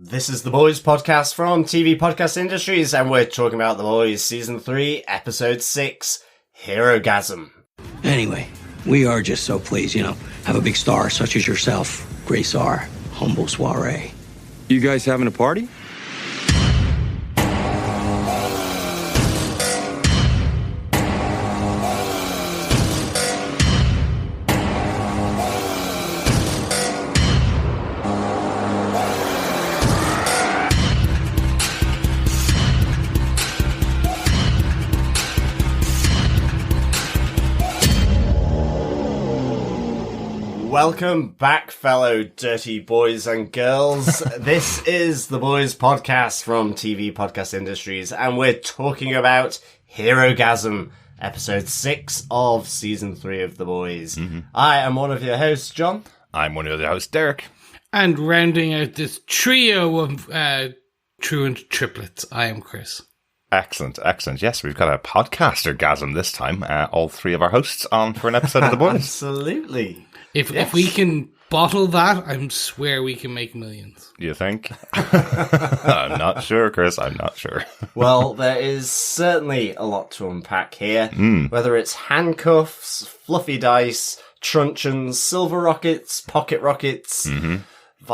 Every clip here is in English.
This is The Boys podcast from TV Podcast Industries, and we're talking about The Boys Season 3, Episode 6, Herogasm. Anyway, we are just so pleased, have a big star such as yourself grace our humble soiree. You guys having a party? Welcome back, fellow dirty boys and girls. This is The Boys podcast from TV Podcast Industries, and we're talking about Herogasm, Episode 6 of Season 3 of The Boys. I am one of your hosts, John. I'm one of the hosts, Darick. And rounding out this trio of truant triplets, I am Chris. Excellent. Yes, we've got a podcaster-gasm this time. All three of our hosts on for an episode of The Boys. Absolutely. If we can bottle that, I swear we can make millions. You think? I'm not sure, Chris. I'm not sure. Well, there is certainly a lot to unpack here. Whether it's handcuffs, fluffy dice, truncheons, silver rockets, pocket rockets,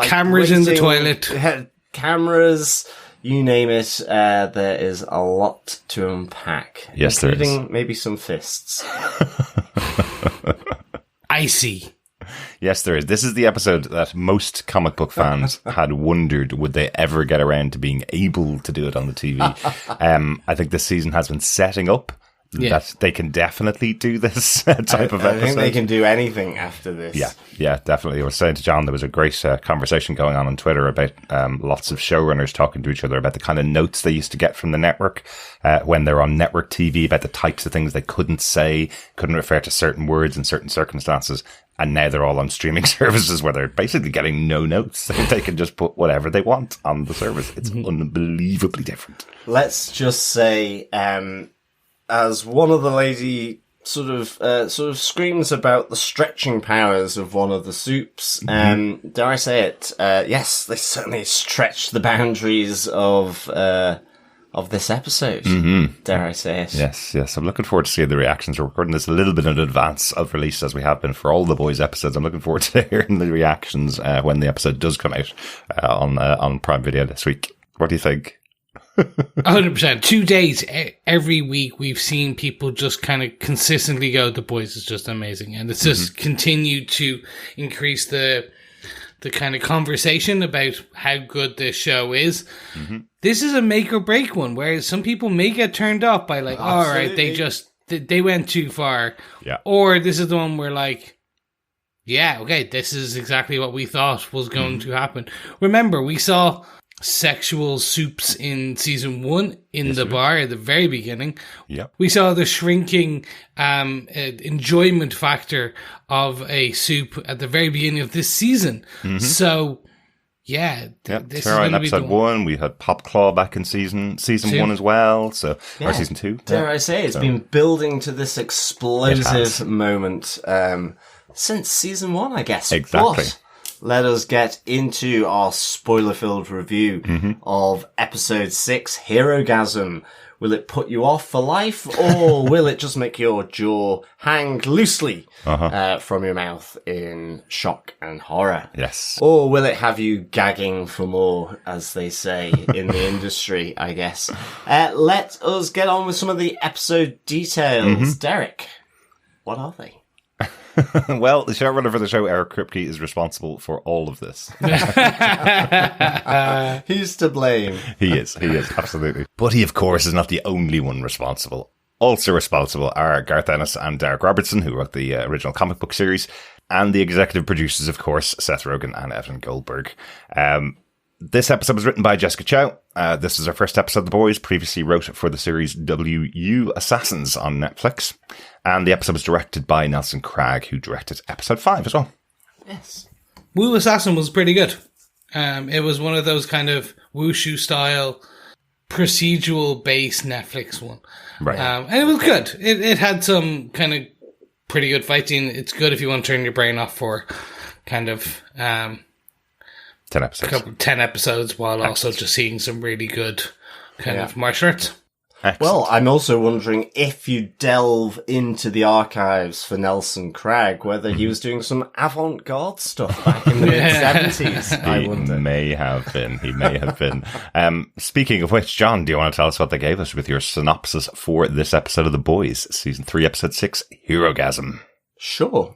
cameras in the toilet. Cameras, you name it. There is a lot to unpack. Yes, there is. Including maybe some fists. Icy. Yes, there is. This is the episode that most comic book fans had wondered would they ever get around to being able to do it on the TV. I think this season has been setting up that they can definitely do this type of episode. I think they can do anything after this. Yeah, definitely. I was saying to John, there was a great conversation going on Twitter about lots of showrunners talking to each other about the kind of notes they used to get from the network when they're on network TV about the types of things they couldn't say, couldn't refer to certain words in certain circumstances. And now they're all on streaming services where they're basically getting no notes. They can just put whatever they want on the service. It's unbelievably different. Let's just say, as one of the lady sort of screams about the stretching powers of one of the supes, dare I say it? Yes, they certainly stretched the boundaries of this episode. Dare I say it? Yes. I'm looking forward to seeing the reactions. We're recording this a little bit in advance of release, as we have been for all the Boys episodes. I'm looking forward to hearing the reactions when the episode does come out on Prime Video this week. What do you think? 100%. 2 days every week we've seen people just kind of consistently go, The Boys is just amazing. And it's just continued to increase the kind of conversation about how good this show is. This is a make or break one, where some people may get turned off by like, all right, they went too far. Yeah. Or this is the one where like, yeah, okay, this is exactly what we thought was going to happen. Remember, we saw sexual supes in season 1 in the bar at the very beginning. Yep. We saw the shrinking enjoyment factor of a soup at the very beginning of this season. So, yeah. This is in episode 1, we had Pop Claw back in season 1 as well. So, or season 2. Dare I say, it's been building to this explosive moment since season 1, I guess. Exactly. But let us get into our spoiler-filled review of Episode 6, Herogasm. Will it put you off for life, or will it just make your jaw hang loosely from your mouth in shock and horror? Yes. Or will it have you gagging for more, as they say in the industry, I guess? Let us get on with some of the episode details. Darick, what are they? Well, the showrunner for the show, Eric Kripke, is responsible for all of this. Who's to blame? He is, absolutely. But he, of course, is not the only one responsible. Also responsible are Garth Ennis and Darick Robertson, who wrote the original comic book series, and the executive producers, of course, Seth Rogen and Evan Goldberg. This episode was written by Jessica Chou. This is our first episode of The Boys, previously wrote for the series WU Assassins on Netflix. And the episode was directed by Nelson Cragg, who directed episode 5 as well. Yes. Wu Assassin was pretty good. It was one of those kind of wushu style procedural based Netflix one. Right. And it was good. It had some kind of pretty good fighting. It's good if you want to turn your brain off for kind of 10 episodes. 10 episodes while also just seeing some really good kind of martial arts. Excellent. Well, I'm also wondering if you delve into the archives for Nelson Cragg, whether he was doing some avant-garde stuff back in the mid-70s. I wonder. He may have been. Speaking of which, John, do you want to tell us what they gave us with your synopsis for this episode of The Boys, Season 3, Episode 6, Herogasm? Sure.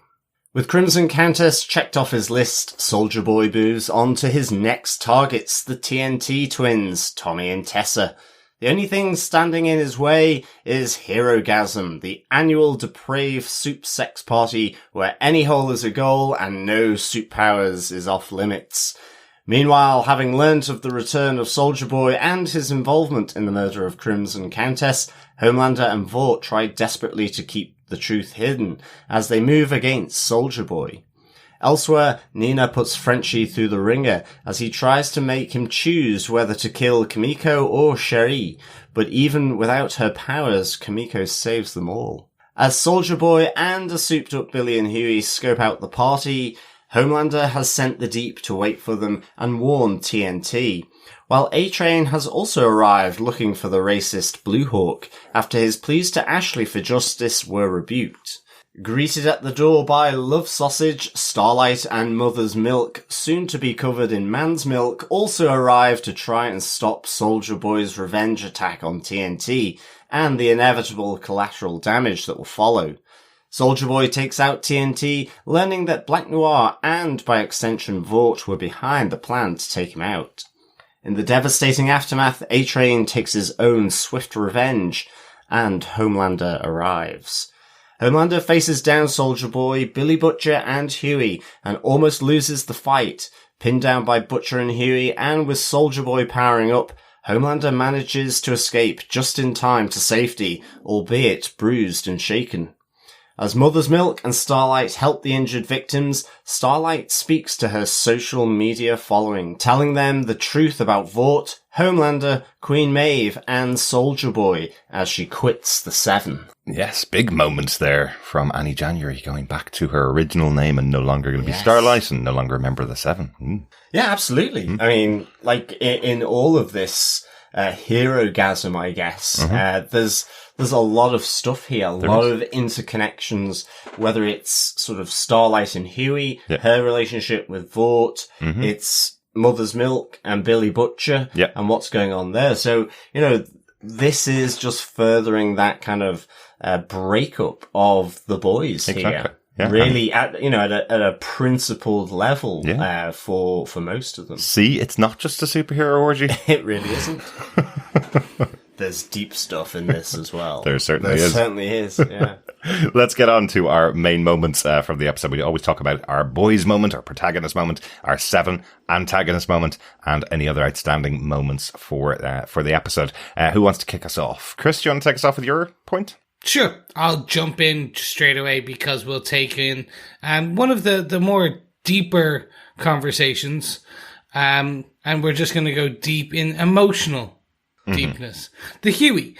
With Crimson Countess checked off his list, Soldier Boy moves on to his next targets, the TNT Twins, Tommy and Tessa. The only thing standing in his way is Herogasm, the annual depraved supe sex party where any hole is a goal and no supe powers is off limits. Meanwhile, having learnt of the return of Soldier Boy and his involvement in the murder of Crimson Countess, Homelander and Vought try desperately to keep the truth hidden as they move against Soldier Boy. Elsewhere, Nina puts Frenchie through the ringer as he tries to make him choose whether to kill Kimiko or Cherie, but even without her powers, Kimiko saves them all. As Soldier Boy and a souped-up Billy and Huey scope out the party, Homelander has sent the Deep to wait for them and warn TNT, while A-Train has also arrived looking for the racist Blue Hawk after his pleas to Ashley for justice were rebuked. Greeted at the door by Love Sausage, Starlight and Mother's Milk, soon to be covered in man's milk, also arrive to try and stop Soldier Boy's revenge attack on TNT and the inevitable collateral damage that will follow. Soldier Boy takes out TNT, learning that Black Noir and, by extension, Vought were behind the plan to take him out. In the devastating aftermath, A-Train takes his own swift revenge, and Homelander arrives. Homelander faces down Soldier Boy, Billy Butcher and Huey, and almost loses the fight. Pinned down by Butcher and Huey, and with Soldier Boy powering up, Homelander manages to escape just in time to safety, albeit bruised and shaken. As Mother's Milk and Starlight help the injured victims, Starlight speaks to her social media following, telling them the truth about Vought, Homelander, Queen Maeve, and Soldier Boy as she quits the Seven. Yes, big moments there from Annie January going back to her original name and no longer going to be Starlight and no longer a member of the Seven. Yeah, absolutely. I mean, like in all of this Herogasm, I guess, there's a lot of stuff here, a lot of interconnections, whether it's sort of Starlight and Huey, her relationship with Vought, it's Mother's Milk and Billy Butcher, and what's going on there. So, you know, this is just furthering that kind of breakup of the boys here. Yeah, really, at a principled level for most of them. See, it's not just a superhero orgy. It really isn't. There's deep stuff in this as well. There certainly is, yeah. Let's get on to our main moments from the episode. We always talk about our boys moment, our protagonist moment, our Seven antagonist moment, and any other outstanding moments for the episode. Who wants to kick us off? Chris, do you want to take us off with your point? Sure. I'll jump in straight away because we'll take in one of the more deeper conversations, and we're just going to go deep in emotional deepness. The Huey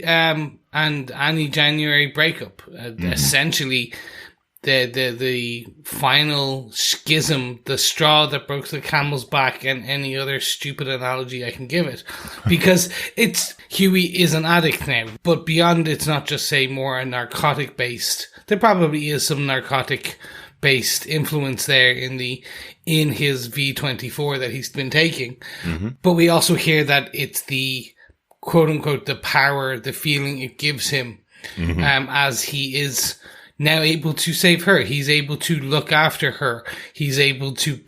and Annie January breakup, essentially the final schism, the straw that broke the camel's back, and any other stupid analogy I can give it, because Huey is an addict now, but beyond it's not just say more a narcotic based. There probably is some narcotic based influence there in his V24 that he's been taking. But we also hear that it's the quote unquote the power, the feeling it gives him, as he is now able to save her. He's able to look after her. He's able to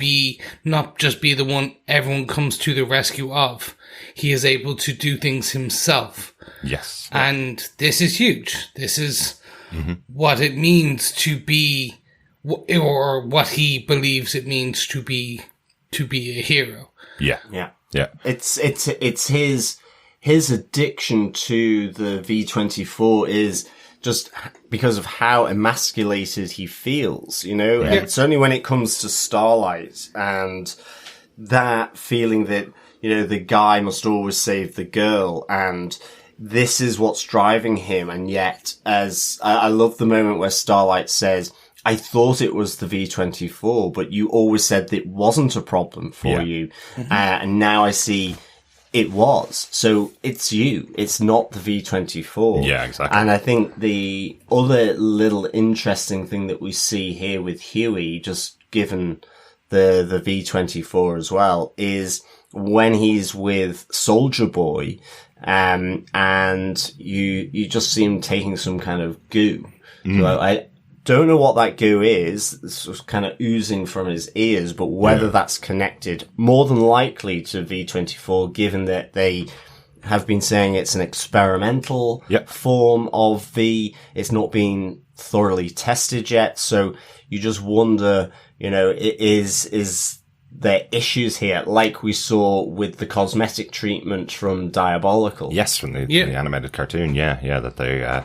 not just be the one everyone comes to the rescue of. He is able to do things himself. Yes. And this is huge. This is what it means to be, or what he believes it means to be a hero. Yeah. It's his addiction to the V24 is just because of how emasculated he feels, you know? And it's only when it comes to Starlight and that feeling that, you know, the guy must always save the girl, and this is what's driving him. And yet, as I love the moment where Starlight says, I thought it was the V24, but you always said that it wasn't a problem for you. And now I see it was. So it's you. It's not the V24. Yeah, exactly. And I think the other little interesting thing that we see here with Huey, just given the V24 as well, is when he's with Soldier Boy, and you just see him taking some kind of goo. So I don't know what that goo is. It's just kind of oozing from his ears, but whether that's connected, more than likely to V24, given that they have been saying it's an experimental form of V. It's not been thoroughly tested yet. So you just wonder, is there issues here, like we saw with the cosmetic treatment from Diabolical? Yes, from the animated cartoon. Yeah, that they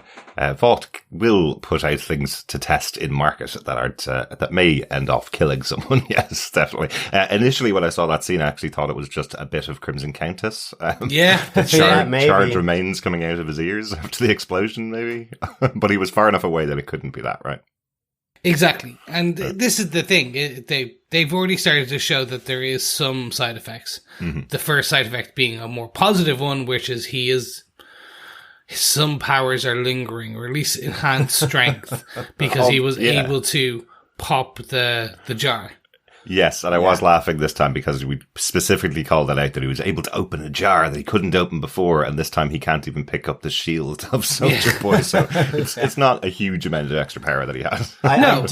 Vought will put out things to test in market that aren't that may end off killing someone. Yes, definitely. Initially, when I saw that scene, I actually thought it was just a bit of Crimson Countess. Charred remains coming out of his ears after the explosion, maybe. But he was far enough away that it couldn't be that, right? Exactly. And this is the thing. They've already started to show that there is some side effects. The first side effect being a more positive one, which is some powers are lingering, or at least enhanced strength, because he was able to pop the jar. Yes, and I was laughing this time because we specifically called that out, that he was able to open a jar that he couldn't open before, and this time he can't even pick up the shield of Soldier Boy, so it's not a huge amount of extra power that he has. I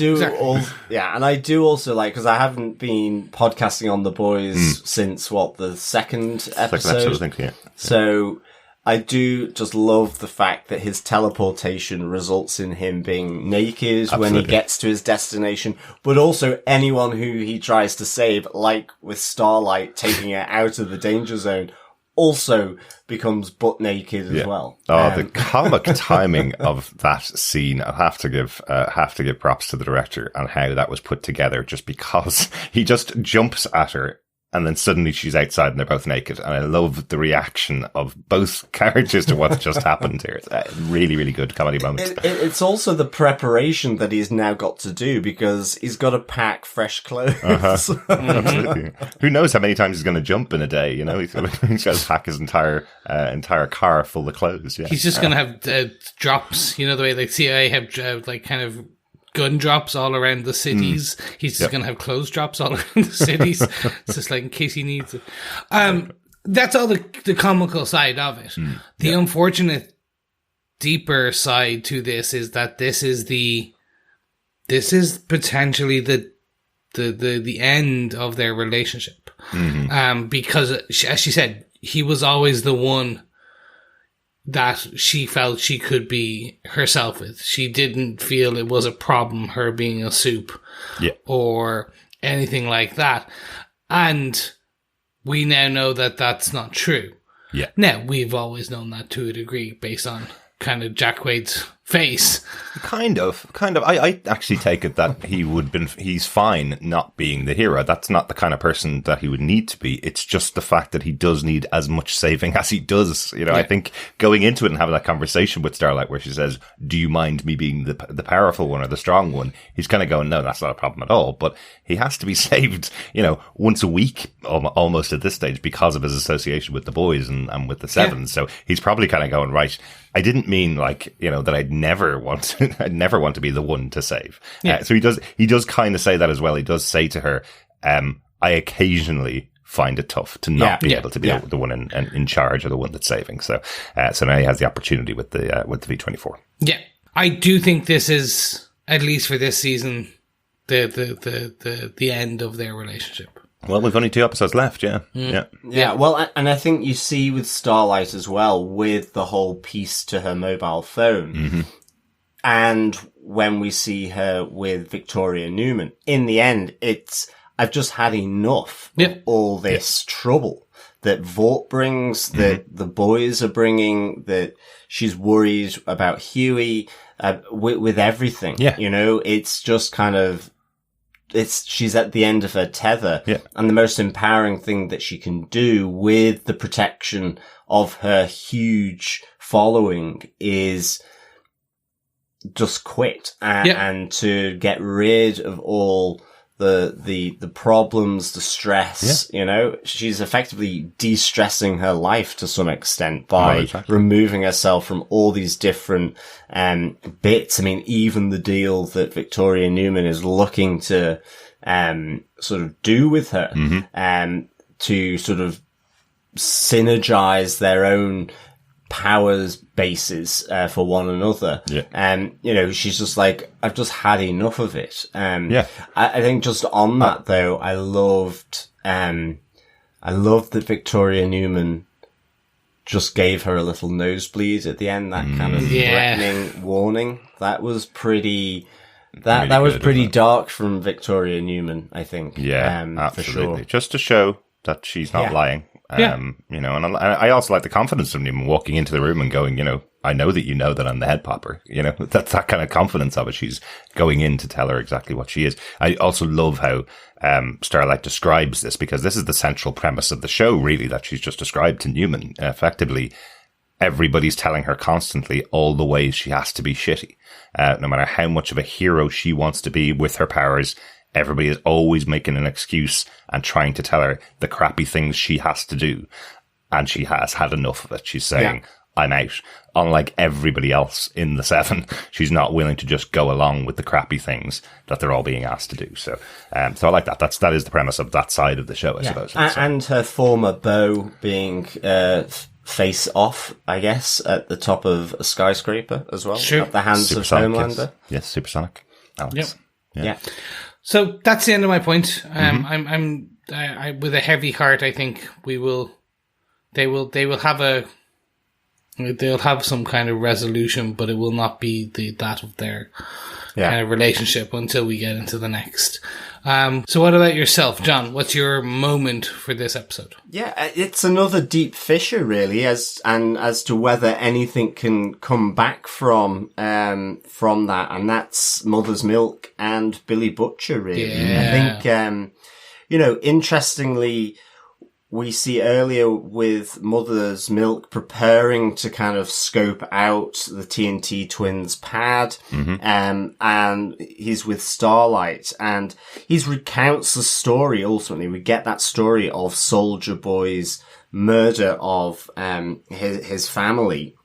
do also like, because I haven't been podcasting on The Boys since, the second episode? I think, So I do just love the fact that his teleportation results in him being naked when he gets to his destination, but also anyone who he tries to save, like with Starlight taking it out of the danger zone, also becomes butt naked as well. The comic timing of that scene, I have to give props to the director on how that was put together, just because he just jumps at her and then suddenly she's outside and they're both naked. And I love the reaction of both characters to what's just happened here. It's a really, really good comedy moment. It's also the preparation that he's now got to do, because he's got to pack fresh clothes. Absolutely. Who knows how many times he's going to jump in a day, He's got to pack his entire car full of clothes. Yeah. He's just going to have drops, the way like CIA have kind of gun drops all around the cities. He's just going to have clothes drops all around the cities. It's just like in case he needs it. That's all the comical side of it. The unfortunate deeper side to this is that this is potentially the end of their relationship. Because as she said, he was always the one that she felt she could be herself with. She didn't feel it was a problem, her being a supe or anything like that. And we now know that that's not true. Yeah. Now, we've always known that to a degree based on kind of Jack Quaid's face. Kind of. I actually take it that he's fine not being the hero. That's not the kind of person that he would need to be. It's just the fact that he does need as much saving as he does. I think going into it and having that conversation with Starlight where she says, do you mind me being the powerful one or the strong one? He's kind of going, no, that's not a problem at all. But he has to be saved, once a week almost at this stage because of his association with the boys and with the Sevens. So he's probably kind of going, right, I didn't mean that I'd never want to be the one to save. So he does kind of say that as well. He does say to her, I occasionally find it tough to not be able to be the one in charge or the one that's saving. So now he has the opportunity with the V24. Yeah. I do think this is, at least for this season, the end of their relationship. Well, we've only 2 episodes left, yeah. Well, and I think you see with Starlight as well, with the whole piece to her mobile phone, and when we see her with Victoria Newman, in the end, I've just had enough of all this trouble that Vought brings, that the boys are bringing, that she's worried about Huey, with everything. Yeah. It's just kind of, she's at the end of her tether. Yeah. And the most empowering thing that she can do with the protection of her huge following is just quit and to get rid of all the problems, the stress, you know, she's effectively de-stressing her life to some extent by removing herself from all these different, bits. I mean, even the deal that Victoria Newman is looking to, sort of do with her, to sort of synergize their own powers bases for one another. You know, she's just like, I've just had enough of it. I think just on that though, I loved that Victoria Newman just gave her a little nosebleed at the end, that kind of threatening warning. That was pretty that was pretty dark from Victoria Newman, I think. Absolutely. For sure. Just to show that she's not lying. You know, and I also like the confidence of him walking into the room and going, you know, I know that you know that I'm the head popper. You know, that's that kind of confidence of it. She's going in to tell her exactly what she is. I also love how Starlight describes this, because this is the central premise of the show, really, that she's just described to Newman. Effectively, everybody's telling her constantly all the ways she has to be shitty. No matter how much of a hero she wants to be with her powers, everybody is always making an excuse and trying to tell her the crappy things she has to do. And she has had enough of it. She's saying, I'm out. Unlike everybody else in the Seven, she's not willing to just go along with the crappy things that they're all being asked to do. So, so I like that. That is the premise of that side of the show, I suppose. And her former beau being, face off, I guess, at the top of a skyscraper as well. At the hands of Homelander. Yes, supersonic. Alex. Yeah. So that's the end of my point. I'm with a heavy heart. I think they'll have some kind of resolution, but it will not be that of their kind of relationship until we get into the next. So what about yourself, John? What's your moment for this episode? Yeah, it's another deep fissure, really, as to whether anything can come back from that, and that's Mother's Milk and Billy Butcher, really. I think, you know, interestingly, we see earlier with Mother's Milk preparing to kind of scope out the TNT Twins pad, and he's with Starlight, and he recounts the story. Ultimately, we get that story of Soldier Boy's murder of his family,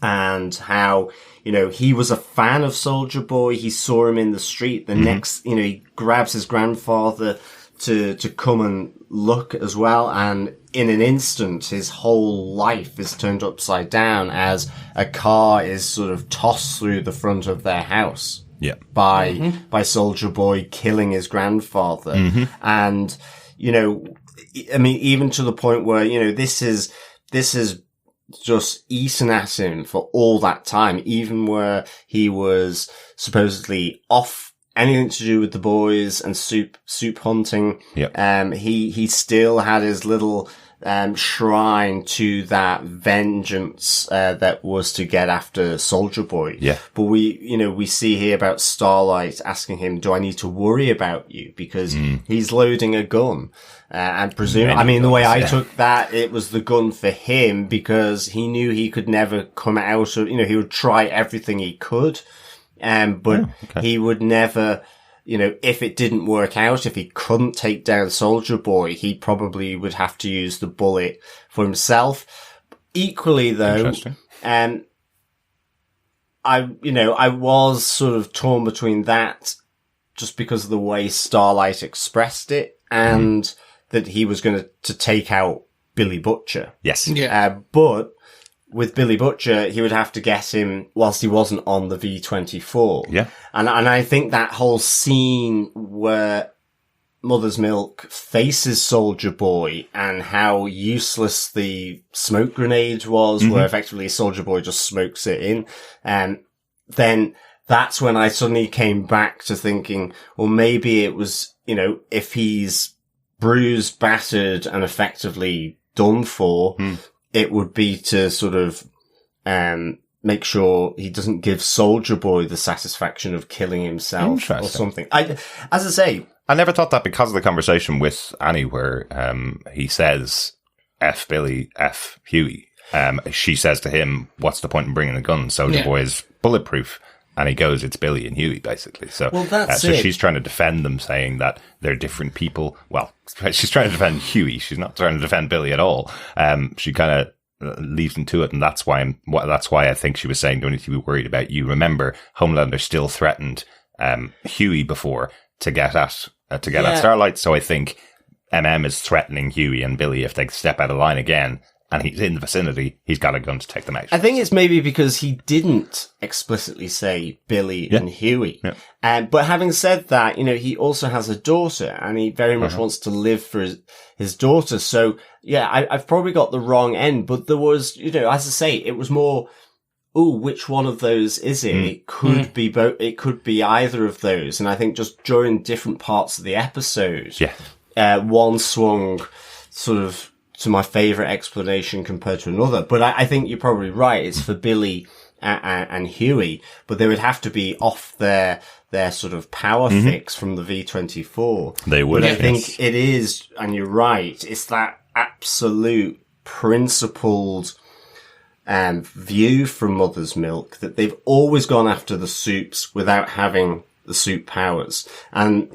and how, you know, he was a fan of Soldier Boy. He saw him in the street. The next, you know, he grabs his grandfather to come and look as well, and in an instant his whole life is turned upside down as a car is sort of tossed through the front of their house by Soldier Boy killing his grandfather. And, you know, I mean, even to the point where, you know, this is just eaten at him for all that time, even where he was supposedly off anything to do with the boys and soup hunting. He still had his little shrine to that vengeance that was to get after Soldier Boy. But we see here about Starlight asking him, do I need to worry about you? Because he's loading a gun. And presumably, the way I took that, it was the gun for him, because he knew he could never come out of, you know, he would try everything he could. But he would never, you know, if it didn't work out, if he couldn't take down Soldier Boy, he probably would have to use the bullet for himself. Equally, though, I was sort of torn between that, just because of the way Starlight expressed it, and that he was going to take out Billy Butcher. But with Billy Butcher, he would have to get him whilst he wasn't on the V-24. And I think that whole scene where Mother's Milk faces Soldier Boy and how useless the smoke grenade was, where effectively Soldier Boy just smokes it in. Then that's when I suddenly came back to thinking, well, maybe it was, you know, if he's bruised, battered, and effectively done for, it would be to sort of make sure he doesn't give Soldier Boy the satisfaction of killing himself or something. As I say, I never thought that, because of the conversation with Annie where he says, F Billy, F Huey. She says to him, what's the point in bringing a gun? Soldier Boy is bulletproof. And he goes, it's Billy and Huey, basically. So, well, that's so it. she's trying to defend them, saying that they're different people. Well, she's trying to defend Huey. She's not trying to defend Billy at all. She kind of leaves him to it, and that's why I think she was saying, don't need to be worried about you. Remember, Homelander still threatened Huey before to get at Starlight. So I think MM is threatening Huey and Billy if they step out of line again. And he's in the vicinity, he's got a gun to take them out. I think it's maybe because he didn't explicitly say Billy and Huey. Yeah. But having said that, he also has a daughter, and he very much wants to live for his daughter. So, yeah, I've probably got the wrong end. But there was, as I say, it was more, which one of those is it? It could be both. It could be either of those. And I think just during different parts of the episode, one swung sort of to my favourite explanation compared to another. But I think you're probably right. It's for Billy and Huey, but they would have to be off their sort of power fix from the V24. They would. But I think it is, and you're right, it's that absolute principled view from Mother's Milk that they've always gone after the supes without having the supe powers. And,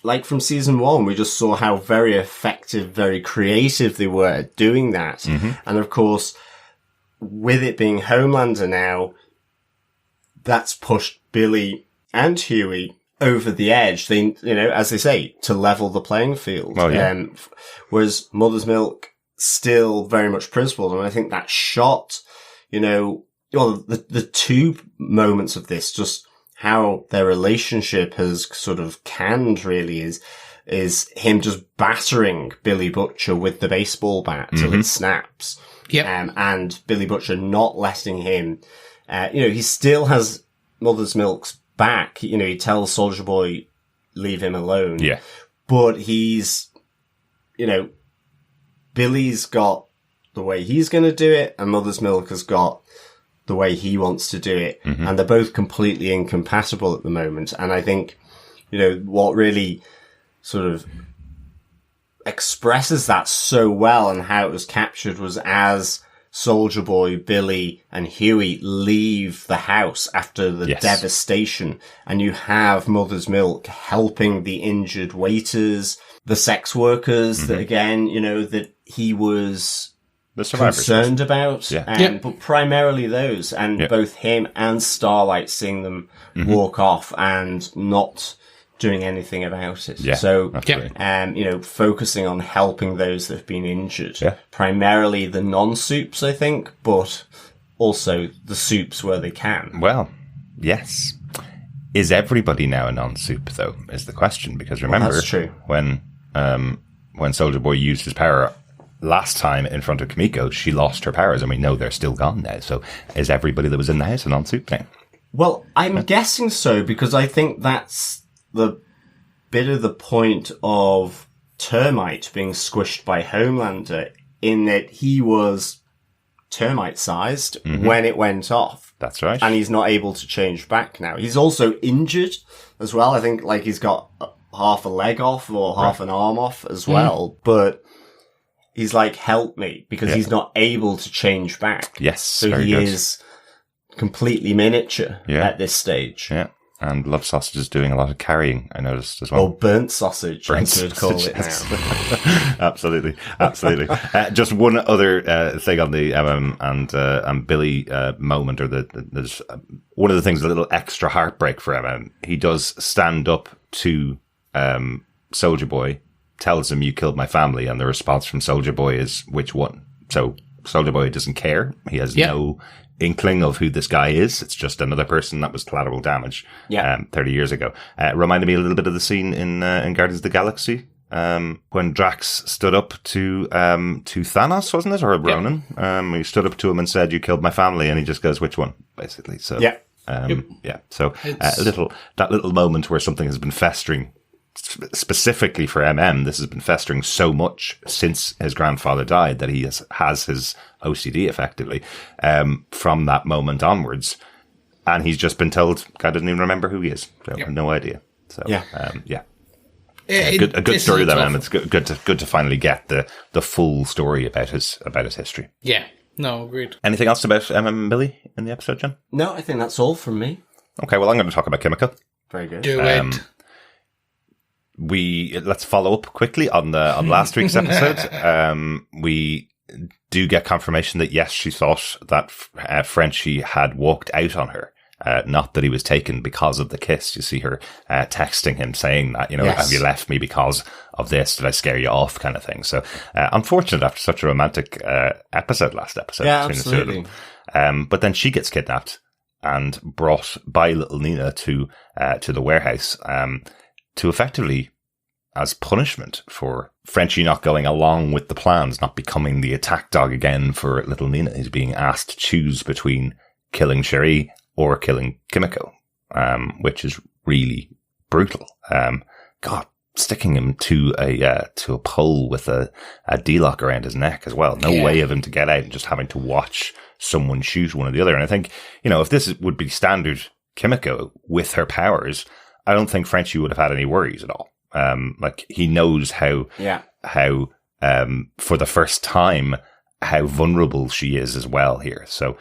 like from season 1, we just saw how very effective, very creative they were at doing that. And of course, with it being Homelander now, that's pushed Billy and Huey over the edge. They, as they say, to level the playing field. Well, yeah. Whereas Mother's Milk still very much principled. And I think that shot, the two moments of this, just how their relationship has sort of canned really is him just battering Billy Butcher with the baseball bat till it snaps. And Billy Butcher not letting him, he still has Mother's Milk's back. He tells Soldier Boy, leave him alone. Yeah. But he's, Billy's got the way he's going to do it, and Mother's Milk has got the way he wants to do it. And they're both completely incompatible at the moment. And I think, what really sort of expresses that so well and how it was captured was as Soldier Boy, Billy, and Huey leave the house after the devastation, and you have Mother's Milk helping the injured waiters, the sex workers that again, that he was concerned about, but primarily those, and both him and Starlight seeing them walk off and not doing anything about it. So, focusing on helping those that have been injured, primarily the non-supes, I think, but also the supes where they can. Well, yes. Is everybody now a non-supe, though, is the question, because remember, that's true. when Soldier Boy used his power last time in front of Kimiko, she lost her powers, and we know they're still gone now. So is everybody that was in the house a non-supe now? Well, I'm guessing so, because I think that's the bit of the point of Termite being squished by Homelander, in that he was termite-sized when it went off. That's right. And he's not able to change back now. He's also injured as well. I think he's got half a leg off or half an arm off as well, but he's help me, because he's not able to change back. Yes, so very he good. is completely miniature at this stage. Yeah, and Love Sausage is doing a lot of carrying, I noticed as well. Or burnt sausage, I could call it now. Absolutely. Just one other thing on the and Billy moment, or there's one of the things, a little extra heartbreak for him. He does stand up to Soldier Boy, tells him, you killed my family, and the response from Soldier Boy is, which one? So Soldier Boy doesn't care. He has no inkling of who this guy is. It's just another person that was collateral damage 30 years ago. Reminded me a little bit of the scene in Guardians of the Galaxy, when Drax stood up to Thanos, wasn't it? Or Ronan? He stood up to him and said, you killed my family, and he just goes, which one? Basically. So, So that little moment where something has been festering, specifically for this has been festering so much since his grandfather died that he has his OCD effectively from that moment onwards, and he's just been told, God doesn't even remember who he is, so no idea. So a good story though, it's good to finally get the full story about his history. No, agreed. Anything else about and Billy in the episode, John? No, I think that's all from me. Okay, well, I'm going to talk about Kimiko. Very good. Do it. Let's follow up quickly on last week's episode. We do get confirmation that yes, she thought that Frenchie had walked out on her. Not that he was taken because of the kiss. You see her texting him saying that, Yes. have you left me because of this? Did I scare you off? Kind of thing. So, unfortunate after such a romantic last episode. Yeah, between the two of absolutely. them. But then she gets kidnapped and brought by little Nina to the warehouse, to effectively, as punishment for Frenchie not going along with the plans, not becoming the attack dog again for little Nina. He's being asked to choose between killing Cherie or killing Kimiko, which is really brutal. God, sticking him to a pole with a D-lock around his neck as well. No way of him to get out, and just having to watch someone shoot one or the other. And I think, if this would be standard Kimiko with her powers, I don't think Frenchie would have had any worries at all. He knows how for the first time, how vulnerable she is as well here. So,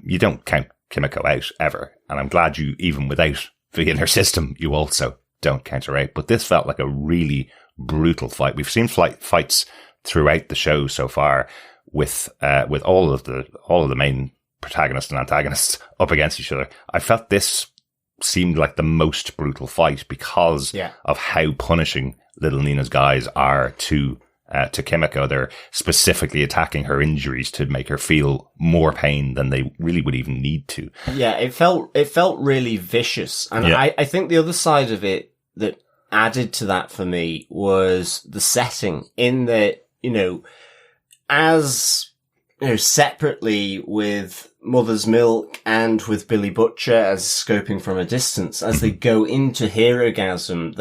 you don't count Kimiko out ever. And I'm glad you, even without V in her system, you also don't count her out. But this felt like a really brutal fight. We've seen fights throughout the show so far with all of the main protagonists and antagonists up against each other. I felt this seemed like the most brutal fight because of how punishing little Nina's guys are to Kimiko. They're specifically attacking her injuries to make her feel more pain than they really would even need to. Yeah, it felt really vicious. And I think the other side of it that added to that for me was the setting, in that, as separately with Mother's Milk and with Billy Butcher as scoping from a distance, as they go into Herogasm,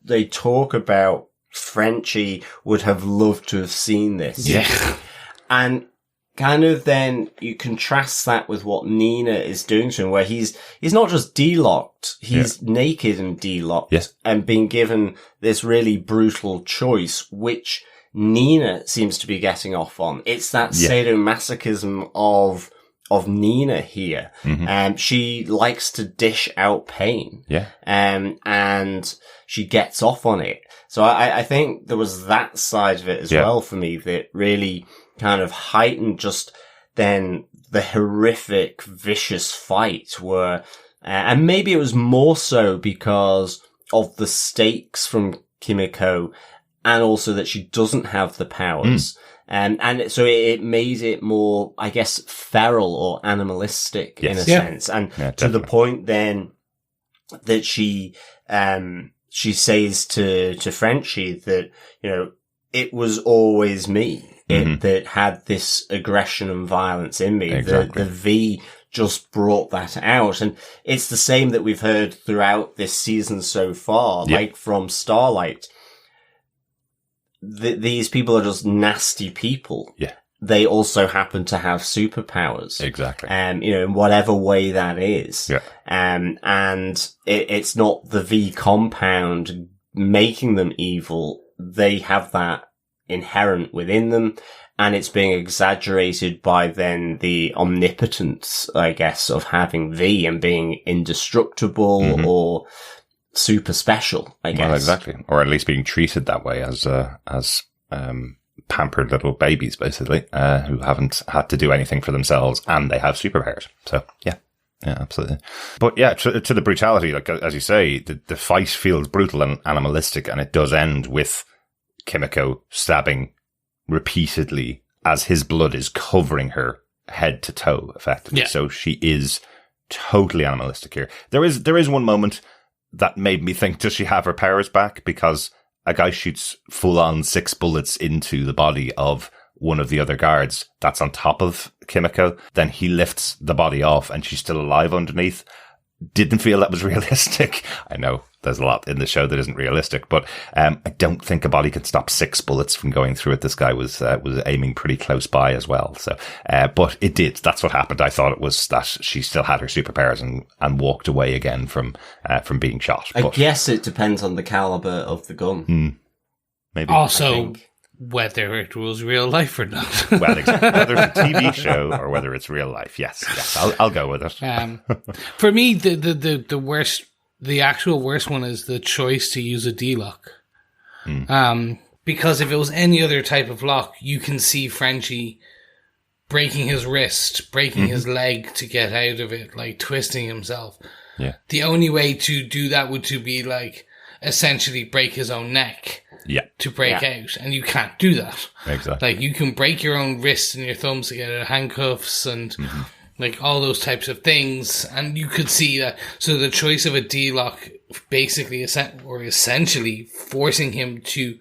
they talk about Frenchie would have loved to have seen this. Yeah. And kind of then you contrast that with what Nina is doing to him, where he's not just D-locked, he's naked and D-locked, and being given this really brutal choice, which Nina seems to be getting off on. It's that sadomasochism of Nina here. Mm-hmm. She likes to dish out pain. Yeah. And she gets off on it. So I think there was that side of it as well for me that really kind of heightened just then the horrific, vicious fight where, and maybe it was more so because of the stakes from Kimiko, and also that she doesn't have the powers. And so it made it more, I guess, feral or animalistic in a sense. And to the point then that she says to Frenchie that, it was always me that had this aggression and violence in me. The V just brought that out. And it's the same that we've heard throughout this season so far, like from Starlight. These people are just nasty people. Yeah. They also happen to have superpowers. Exactly. In whatever way that is. Yeah. And it's not the V compound making them evil. They have that inherent within them, and it's being exaggerated by then the omnipotence, I guess, of having V and being indestructible or super special, I guess. Well, exactly. Or at least being treated that way as pampered little babies, basically, who haven't had to do anything for themselves, and they have superpowers. So, yeah, absolutely. But yeah, to the brutality, like, as you say, the fight feels brutal and animalistic, and it does end with Kimiko stabbing repeatedly as his blood is covering her head to toe, effectively. Yeah. So she is totally animalistic here. There is one moment that made me think, does she have her powers back? Because a guy shoots full on 6 bullets into the body of one of the other guards that's on top of Kimiko. Then he lifts the body off and she's still alive underneath. Didn't feel that was realistic. I know there's a lot in the show that isn't realistic, but I don't think a body can stop 6 bullets from going through it. This guy was aiming pretty close by as well. So, but it did. That's what happened. I thought it was that she still had her superpowers and walked away again from being shot. I guess it depends on the caliber of the gun. Maybe. Also, whether it was real life or not. Well, exactly. Whether it's a TV show or whether it's real life. Yes, I'll go with it. For me, the worst, the actual worst one is the choice to use a D-lock. Because if it was any other type of lock, you can see Frenchie breaking his wrist, breaking his leg to get out of it, like twisting himself. Yeah. The only way to do that would to be like essentially break his own neck. Yeah. To break out, and you can't do that. Exactly. Like, you can break your own wrists and your thumbs to get out of handcuffs and like all those types of things, and you could see that. So the choice of a D-lock basically essentially forcing him to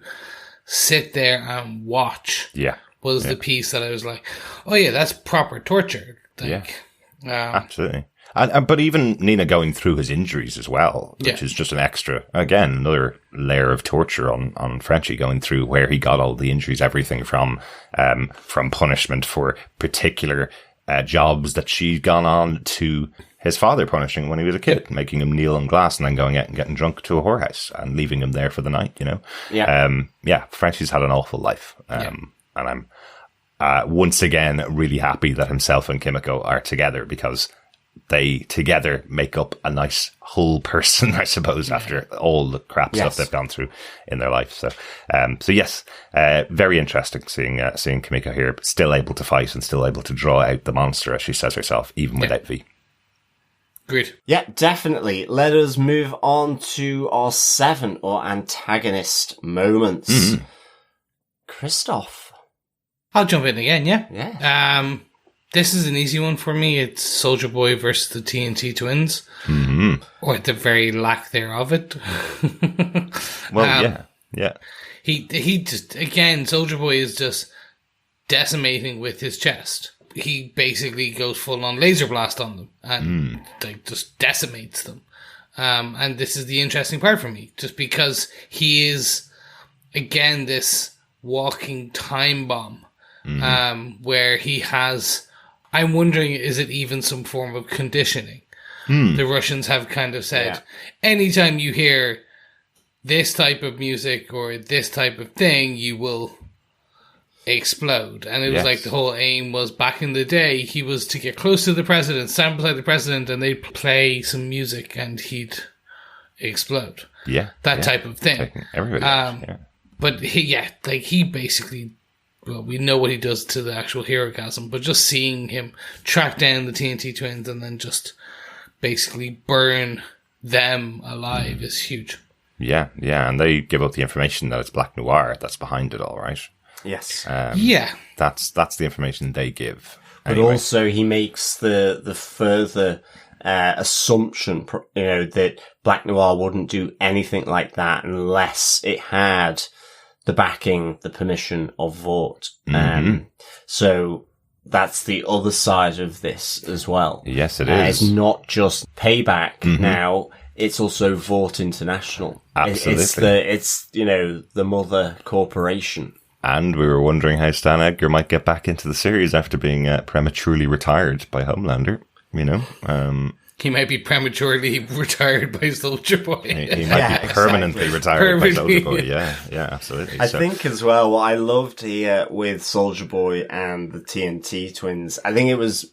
sit there and watch was the piece that I was like, oh yeah, that's proper torture. Like, absolutely. But even Nina going through his injuries as well, which is just an extra, again, another layer of torture on Frenchie, going through where he got all the injuries, everything from punishment for particular jobs that she'd gone on to his father punishing when he was a kid, making him kneel on glass and then going out and getting drunk to a whorehouse and leaving him there for the night, you know? Frenchie's had an awful life. And I'm once again really happy that himself and Kimiko are together, because they together make up a nice whole person, I suppose, after all the crap stuff they've gone through in their life. So yes, very interesting seeing Kimiko here, still able to fight and still able to draw out the monster, as she says herself, even without V. Great. Yeah, definitely. Let us move on to our 7 or antagonist moments. Christoph. I'll jump in again, yeah? Yeah. This is an easy one for me. It's Soldier Boy versus the TNT Twins. Or at the very lack thereof it. Well, yeah. He just, again, Soldier Boy is just decimating with his chest. He basically goes full on laser blast on them and like just decimates them. And this is the interesting part for me, just because he is, again, this walking time bomb, where he has... I'm wondering, is it even some form of conditioning? The Russians have kind of said, anytime you hear this type of music or this type of thing, you will explode. And it was like the whole aim was, back in the day, he was to get close to the president, stand beside the president, and they'd play some music and he'd explode. That type of thing. But he basically... Well, we know what he does to the actual Herogasm, but just seeing him track down the TNT Twins and then just basically burn them alive is huge. Yeah, and they give up the information that it's Black Noir that's behind it all, right? Yes. That's the information they give. But also he makes the further assumption, that Black Noir wouldn't do anything like that unless it had the backing, the permission of Vought. So that's the other side of this as well. Yes, it is. It's not just Payback now, it's also Vought International. Absolutely. It's the mother corporation. And we were wondering how Stan Edgar might get back into the series after being prematurely retired by Homelander, He might be prematurely retired by Soldier Boy. He might be permanently retired by Soldier Boy. Yeah, absolutely. I think as well, what I loved here with Soldier Boy and the TNT Twins, I think it was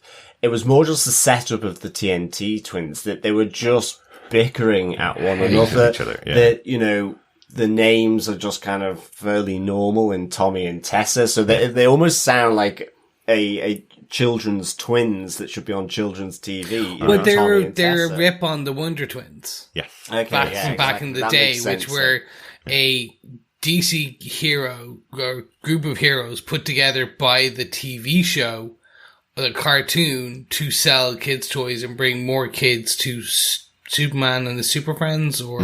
more just the setup of the TNT Twins, that they were just bickering at one another. Each other, that, the names are just kind of fairly normal in Tommy and Tessa, so they almost sound like a children's twins that should be on children's TV. But they're a rip on the Wonder Twins. Yes. Okay, back in the day, which were a DC hero or group of heroes put together by the TV show, the cartoon, to sell kids' toys and bring more kids to Superman and the Super Friends, or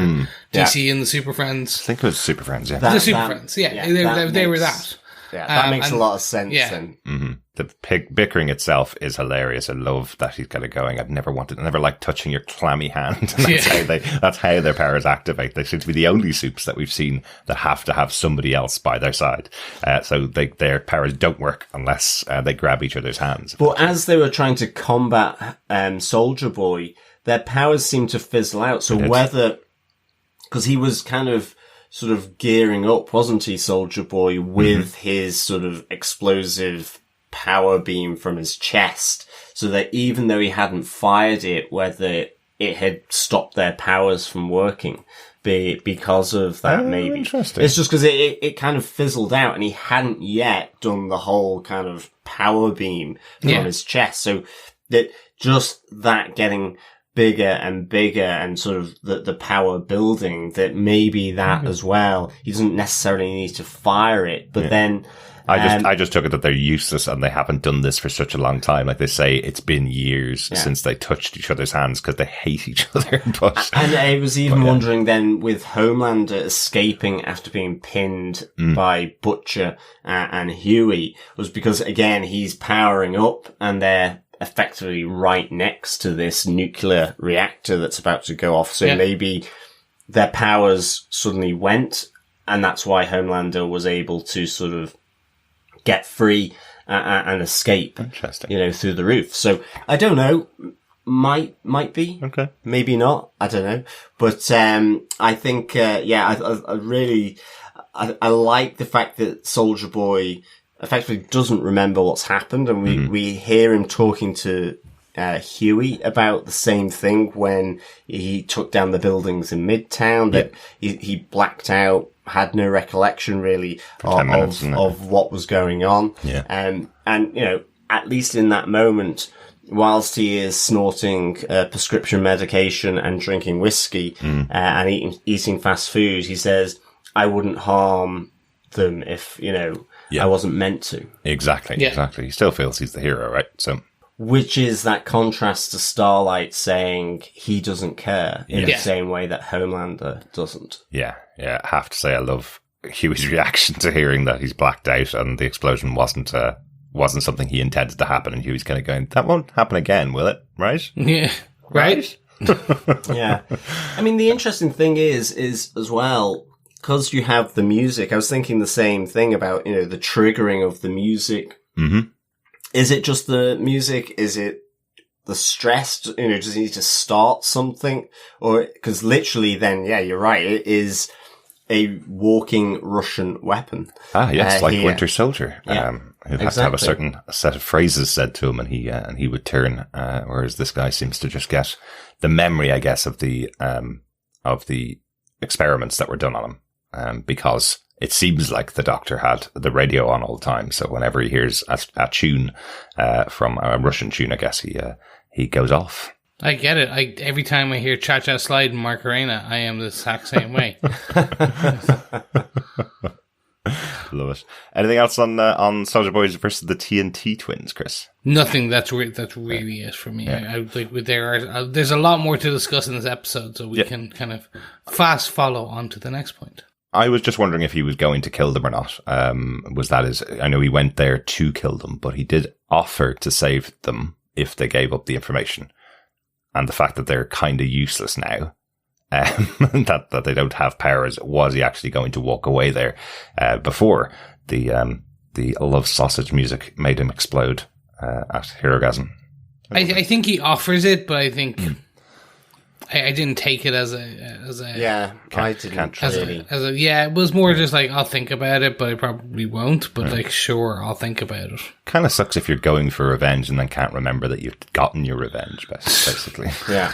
DC and the Super Friends. I think it was Super Friends, yeah. The Super Friends, they were that. Yeah, that makes a lot of sense. Yeah. Then. The bickering itself is hilarious. I love that he's got it going. I never liked touching your clammy hand. And that's how their powers activate. They seem to be the only supes that we've seen that have to have somebody else by their side. So their powers don't work unless they grab each other's hands. But as they were trying to combat Soldier Boy, their powers seemed to fizzle out. So whether, because he was kind of sort of gearing up, wasn't he, Soldier Boy, with his sort of explosive power beam from his chest, so that even though he hadn't fired it, whether it had stopped their powers from working because of that, maybe. Interesting. It's just because it kind of fizzled out, and he hadn't yet done the whole kind of power beam from his chest. So that just that getting bigger and bigger and sort of the power building, that maybe that as well, he doesn't necessarily need to fire it, but then I just took it that they're useless and they haven't done this for such a long time. Like they say, it's been years since they touched each other's hands because they hate each other. But and I was even wondering then, with Homelander escaping after being pinned by Butcher and Huey, was because again he's powering up and they're effectively right next to this nuclear reactor that's about to go off. So maybe their powers suddenly went, and that's why Homelander was able to sort of get free and escape. Interesting. Through the roof. So I don't know. Might be. Okay. Maybe not. I don't know. But I think I really like the fact that Soldier Boy effectively doesn't remember what's happened, and we hear him talking to Huey about the same thing when he took down the buildings in Midtown, that he blacked out, had no recollection really of what was going on. Yeah. And at least in that moment, whilst he is snorting prescription medication and drinking whiskey and eating fast food, he says, I wouldn't harm them if, I wasn't meant to. Exactly. He still feels he's the hero, right? So, which is that contrast to Starlight saying he doesn't care in the same way that Homelander doesn't. Yeah. I have to say I love Huey's reaction to hearing that he's blacked out and the explosion wasn't something he intended to happen, and Huey's kind of going, that won't happen again, will it? Right? Yeah. Right? Yeah. I mean, the interesting thing is as well, because you have the music, I was thinking the same thing about, the triggering of the music. Mm-hmm. Is it just the music? Is it the stress? Does he need to start something? Or, because literally then, you're right, it is a walking Russian weapon. Ah, yes, like here. Winter Soldier. Yeah, who has to have a certain set of phrases said to him, and he would turn, whereas this guy seems to just get the memory, I guess, of the experiments that were done on him, because it seems like the Doctor had the radio on all the time. So whenever he hears a tune from a Russian tune, I guess he goes off. I get it. Every time I hear Cha Cha Slide and Macarena, I am the exact same way. Love it. Anything else on Soldier Boys versus the TNT Twins, Chris? Nothing. That's really it for me. Yeah. There's a lot more to discuss in this episode, so we can kind of fast follow on to the next point. I was just wondering if he was going to kill them or not. I know he went there to kill them, but he did offer to save them if they gave up the information. And the fact that they're kind of useless now, that they don't have powers, was he actually going to walk away there before the love sausage music made him explode at Herogasm? I think he offers it, but I think I didn't take it as a yeah. I didn't really. It was more just like, I'll think about it, but I probably won't. But sure, I'll think about it. Kind of sucks if you're going for revenge and then can't remember that you've gotten your revenge. Basically, yeah,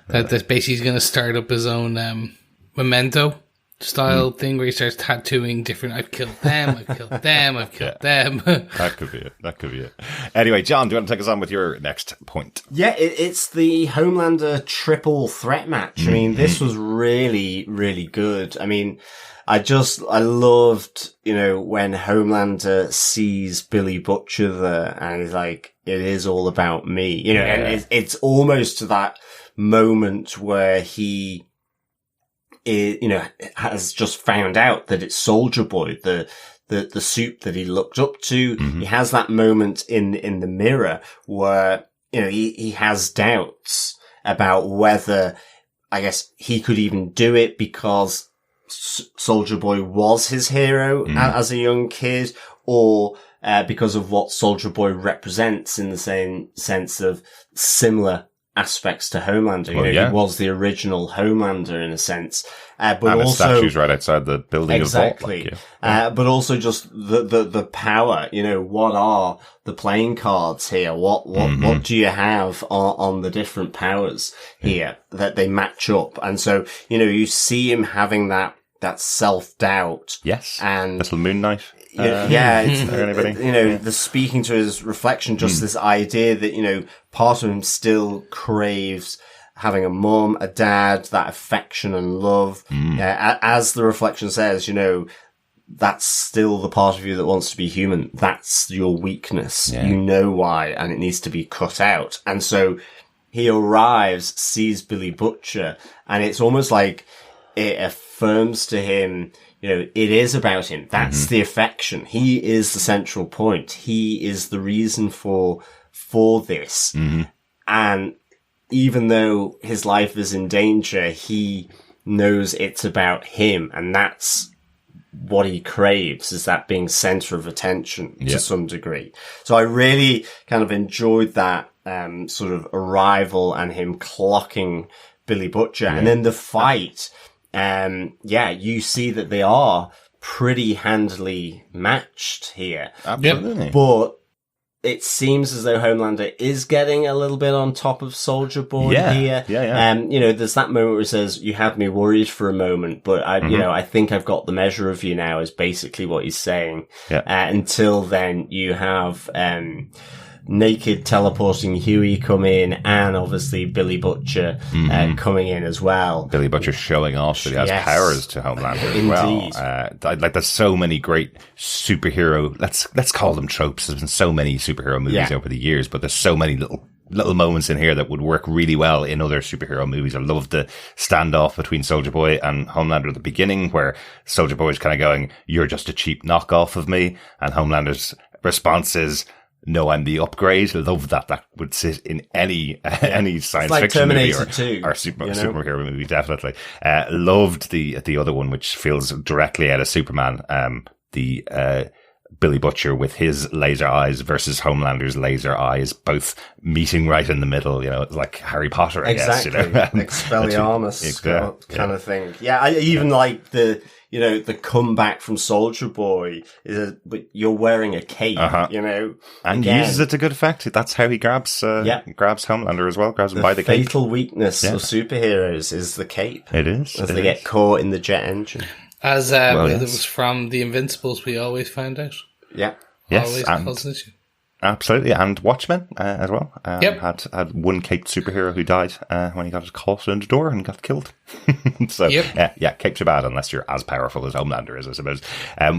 That basically he's going to start up his own Memento style thing where he starts tattooing different. I've killed them. I've killed them. I've killed them. That could be it. Anyway, John, do you want to take us on with your next point? Yeah, it's the Homelander triple threat match. I mean, this was really, really good. I mean, I loved, when Homelander sees Billy Butcher there and he's like, it is all about me, and it's almost to that moment where he has just found out that it's Soldier Boy, the supe that he looked up to. He has that moment in the mirror where, he has doubts about whether, I guess, he could even do it because Soldier Boy was his hero as a young kid, or because of what Soldier Boy represents in the same sense of similar aspects to Homelander. Well, He was the original Homelander in a sense, but and also statues right outside the building exactly. of Vought. But also just the power. What are the playing cards here? What do you have on the different powers here that they match up? And so you see him having that self-doubt. Yes, and little Moon Knight. The speaking to his reflection, just this idea that, part of him still craves having a mum, a dad, that affection and love. As the reflection says, that's still the part of you that wants to be human. That's your weakness. Yeah. You know why, and it needs to be cut out. And so he arrives, sees Billy Butcher, and it's almost like it affirms to him, it is about him. That's the affection. He is the central point. He is the reason for this. And even though his life is in danger, he knows it's about him. And that's what he craves, is that being center of attention to some degree. So I really kind of enjoyed that, sort of arrival and him clocking Billy Butcher. And then the fight, you see that they are pretty handily matched here. Absolutely. But it seems as though Homelander is getting a little bit on top of Soldier Boy here. There's that moment where he says, "You had me worried for a moment, but I think I've got the measure of you now," is basically what he's saying. Until then, you have, naked teleporting Huey come in, and obviously Billy Butcher coming in as well. Billy Butcher showing off that he has powers to Homelander as well. There's so many great superhero, let's call them tropes. There's been so many superhero movies over the years, but there's so many little moments in here that would work really well in other superhero movies. I love the standoff between Soldier Boy and Homelander at the beginning, where Soldier Boy is kind of going, "You're just a cheap knockoff of me," and Homelander's response is, "No, I'm the upgrade." I love that. That would sit in any science fiction movie or superhero movie, definitely. Loved the other one, which feels directly out of Superman. The Billy Butcher with his laser eyes versus Homelander's laser eyes, both meeting right in the middle. It's like Harry Potter, I guess. Expelliarmus kind of thing. Yeah, I even like the comeback from Soldier Boy but you're wearing a cape, and uses it to good effect. That's how he grabs Homelander as well, grabs him by the cape. The fatal weakness of superheroes is the cape. It is. As they get caught in the jet engine. As it was from the Invincibles, we always found out. Yeah. Always caused an issue. Absolutely, and Watchmen as well. Had one caped superhero who died when he got caught in the door and got killed. So capes are bad unless you're as powerful as Homelander is, I suppose.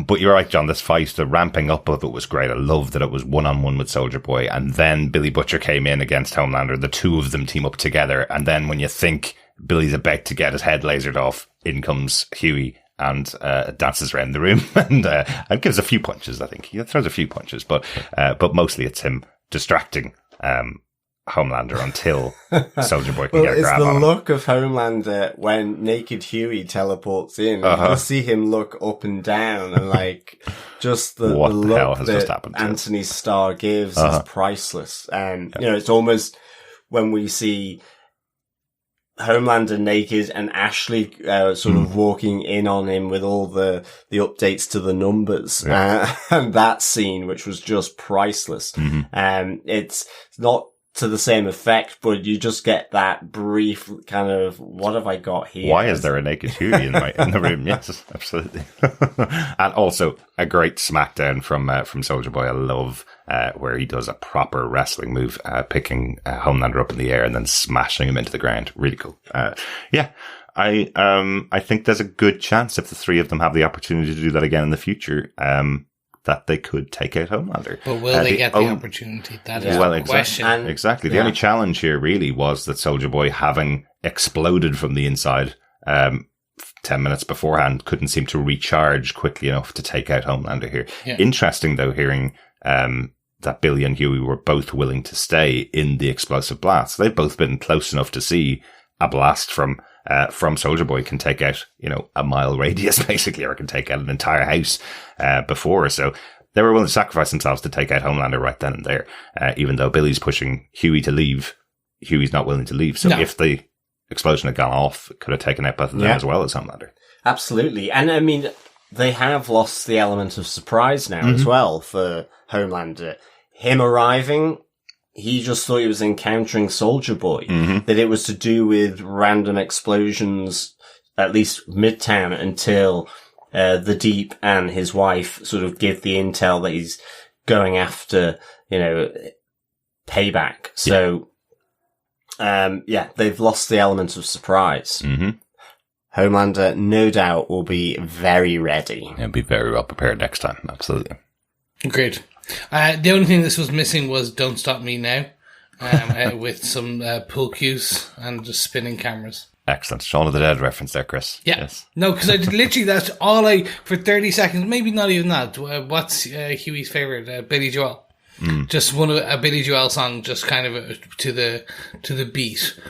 But you're right, John. This fight, the ramping up of it was great. I love that it was 1-on-1 with Soldier Boy, and then Billy Butcher came in against Homelander. The two of them team up together, and then when you think Billy's about to get his head lasered off, in comes Huey and dances around the room and gives a few punches. I think he throws a few punches, but mostly it's him distracting Homelander until Soldier Boy can get a grab on him. It's the look of Homelander when naked Huey teleports in. You just see him look up and down, and just the look that Anthony Starr gives is priceless. And it's almost when we see Homelander naked and Ashley sort of walking in on him with all the updates to the numbers, and that scene, which was just priceless. It's not to the same effect, but you just get that brief kind of, what have I got here? Why is there a naked Huey in the room? Yes, absolutely. And also a great smackdown from Soldier Boy. I love where he does a proper wrestling move, picking Homelander up in the air and then smashing him into the ground. Really cool. I think there's a good chance, if the three of them have the opportunity to do that again in the future, that they could take out Homelander. But will they get the opportunity? That is the question. Exactly. The only challenge here really was that Soldier Boy, having exploded from the inside 10 minutes beforehand, couldn't seem to recharge quickly enough to take out Homelander here. Interesting, though, hearing that Billy and Huey were both willing to stay in the explosive blast. They've both been close enough to see a blast from Soldier Boy can take out, a mile radius basically, or can take out an entire house before. So they were willing to sacrifice themselves to take out Homelander right then and there. Even though Billy's pushing Huey to leave, Huey's not willing to leave. So if the explosion had gone off, it could have taken out both of them as well as Homelander. Absolutely. And I mean, they have lost the element of surprise now as well for Homelander. Him arriving, he just thought he was encountering Soldier Boy, that it was to do with random explosions, at least Midtown, until the Deep and his wife sort of give the intel that he's going after, payback. So, they've lost the element of surprise. Homelander, no doubt, will be very ready. And be very well prepared next time. Absolutely. Great. The only thing this was missing was Don't Stop Me Now, with some pull cues and just spinning cameras. Excellent. Shaun of the Dead reference there, Chris. Yeah. Yes. No, because I literally, that's all for 30 seconds, maybe not even that. What's Huey's favourite? Billy Joel. Just a Billy Joel song, just kind of to the beat.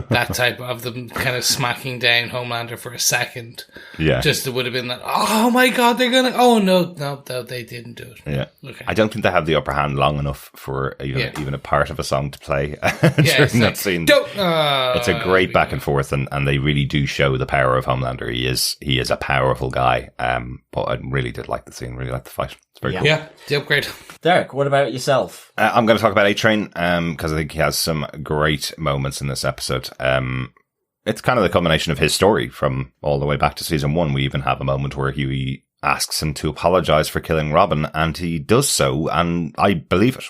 That type of them kind of smacking down Homelander for a second. Yeah. Just it would have been like, oh my God, they're going to, oh no, they didn't do it. Yeah. Okay. I don't think they have the upper hand long enough for even a part of a song to play during that scene. It's a great back and forth, and they really do show the power of Homelander. He is a powerful guy. But I really did like the scene, really like the fight. It's very cool. Yeah, the upgrade. Darick, what about yourself? I'm going to talk about A-Train because I think he has some great moments in this episode. It's kind of the culmination of his story from all the way back to season 1. We even have a moment where Huey asks him to apologize for killing Robin, and he does so, and I believe it.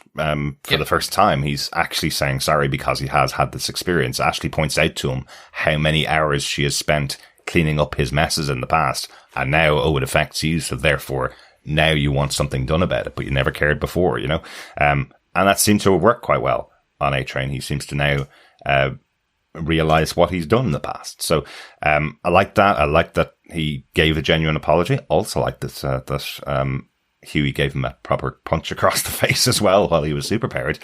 For the first time, he's actually saying sorry because he has had this experience. Ashley points out to him how many hours she has spent cleaning up his messes in the past, and now, it affects you, so therefore, now you want something done about it, but you never cared before, and that seems to have worked quite well on A-Train. He seems to now realize what he's done in the past. So I like that. I like that he gave a genuine apology. Also like that Huey gave him a proper punch across the face as well while he was superpowered.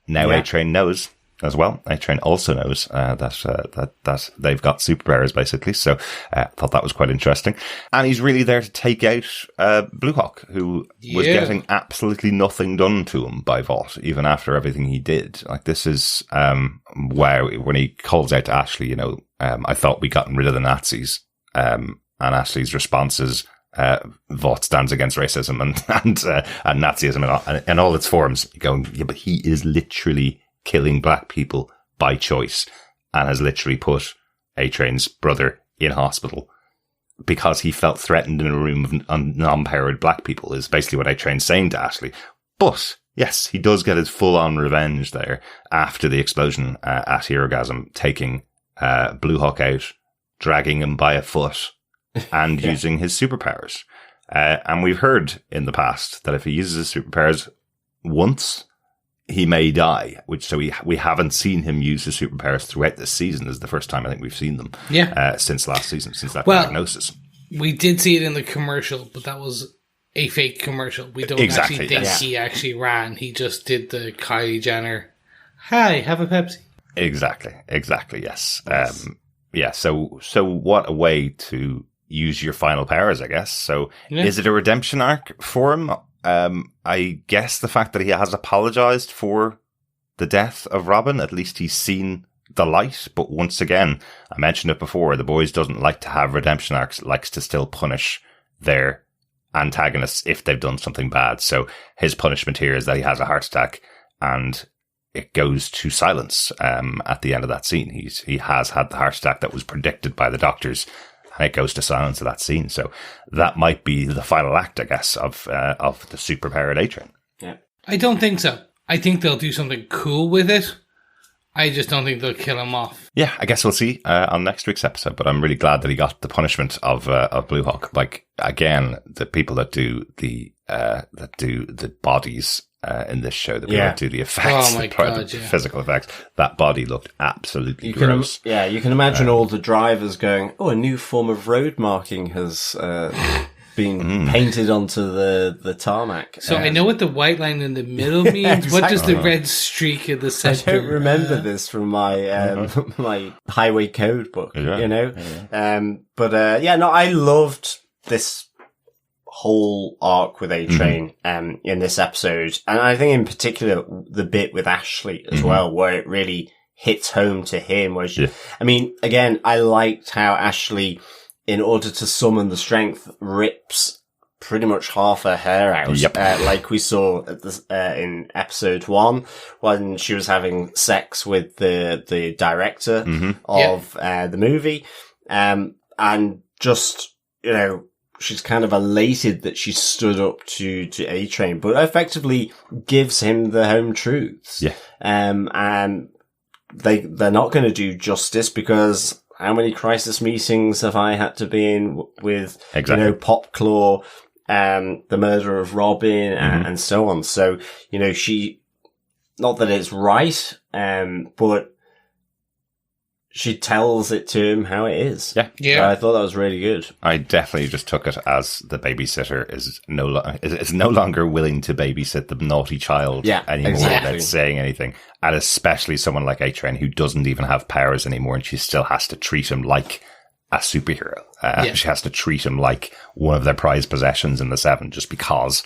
Now A-Train knows as well. A-Train also knows that they've got superpowers, basically. So I thought that was quite interesting. And he's really there to take out Blue Hawk, who was getting absolutely nothing done to him by Vought, even after everything he did. Like, this is, wow. When he calls out to Ashley, I thought we'd gotten rid of the Nazis. And Ashley's response is, Vought stands against racism and Nazism in all its forms. Going, yeah, but he is literally killing black people by choice and has literally put A-Train's brother in hospital because he felt threatened in a room of non-powered black people, is basically what A-Train's saying to Ashley. But yes, he does get his full-on revenge there after the explosion at Herogasm, taking Blue Hawk out, dragging him by a foot and using his superpowers. And we've heard in the past that if he uses his superpowers once, he may die, so we haven't seen him use his superpowers throughout this season. This is the first time I think we've seen them since last season, since that diagnosis. We did see it in the commercial, but that was a fake commercial. We don't actually think he actually ran. He just did the Kylie Jenner, hi, have a Pepsi. Exactly, yes. So what a way to use your final powers, I guess. So is it a redemption arc for him? I guess the fact that he has apologized for the death of Robin, at least he's seen the light. But once again, I mentioned it before, the boys doesn't like to have redemption arcs, likes to still punish their antagonists if they've done something bad. So his punishment here is that he has a heart attack and it goes to silence at the end of that scene. He has had the heart attack that was predicted by the doctors, and it goes to silence of that scene. So that might be the final act, I guess, of the superpowered A-Train. Yeah, I don't think so. I think they'll do something cool with it. I just don't think they'll kill him off. Yeah, I guess we'll see on next week's episode. But I'm really glad that he got the punishment of Blue Hawk. Like, again, the people that do the bodies in this show, the people that do the effects, the physical effects, that body looked absolutely gross. You can imagine all the drivers going, "Oh, a new form of road marking has been painted onto the tarmac." So I know what the white line in the middle means. Exactly. What does the red streak in the center? I don't remember this from my my highway code book. I loved this whole arc with A-Train in this episode, and I think in particular the bit with Ashley as well, where it really hits home to him. Where I mean, again, I liked how Ashley, in order to summon the strength, rips pretty much half her hair out. Yep. Like we saw at this, in episode 1 when she was having sex with the director of the movie. And just, you know, she's kind of elated that she stood up to A-Train, but effectively gives him the home truths. Yeah. And they're not going to do justice, because how many crisis meetings have I had to be in with, you know, Popclaw, the murder of Robin, and so on. So, you know, not that it's right, but she tells it to him how it is. Yeah. So I thought that was really good. I definitely just took it as the babysitter is no longer willing to babysit the naughty child anymore without saying anything. And especially someone like A-Train, who doesn't even have powers anymore, and she still has to treat him like a superhero. She has to treat him like one of their prized possessions in the Seven, just because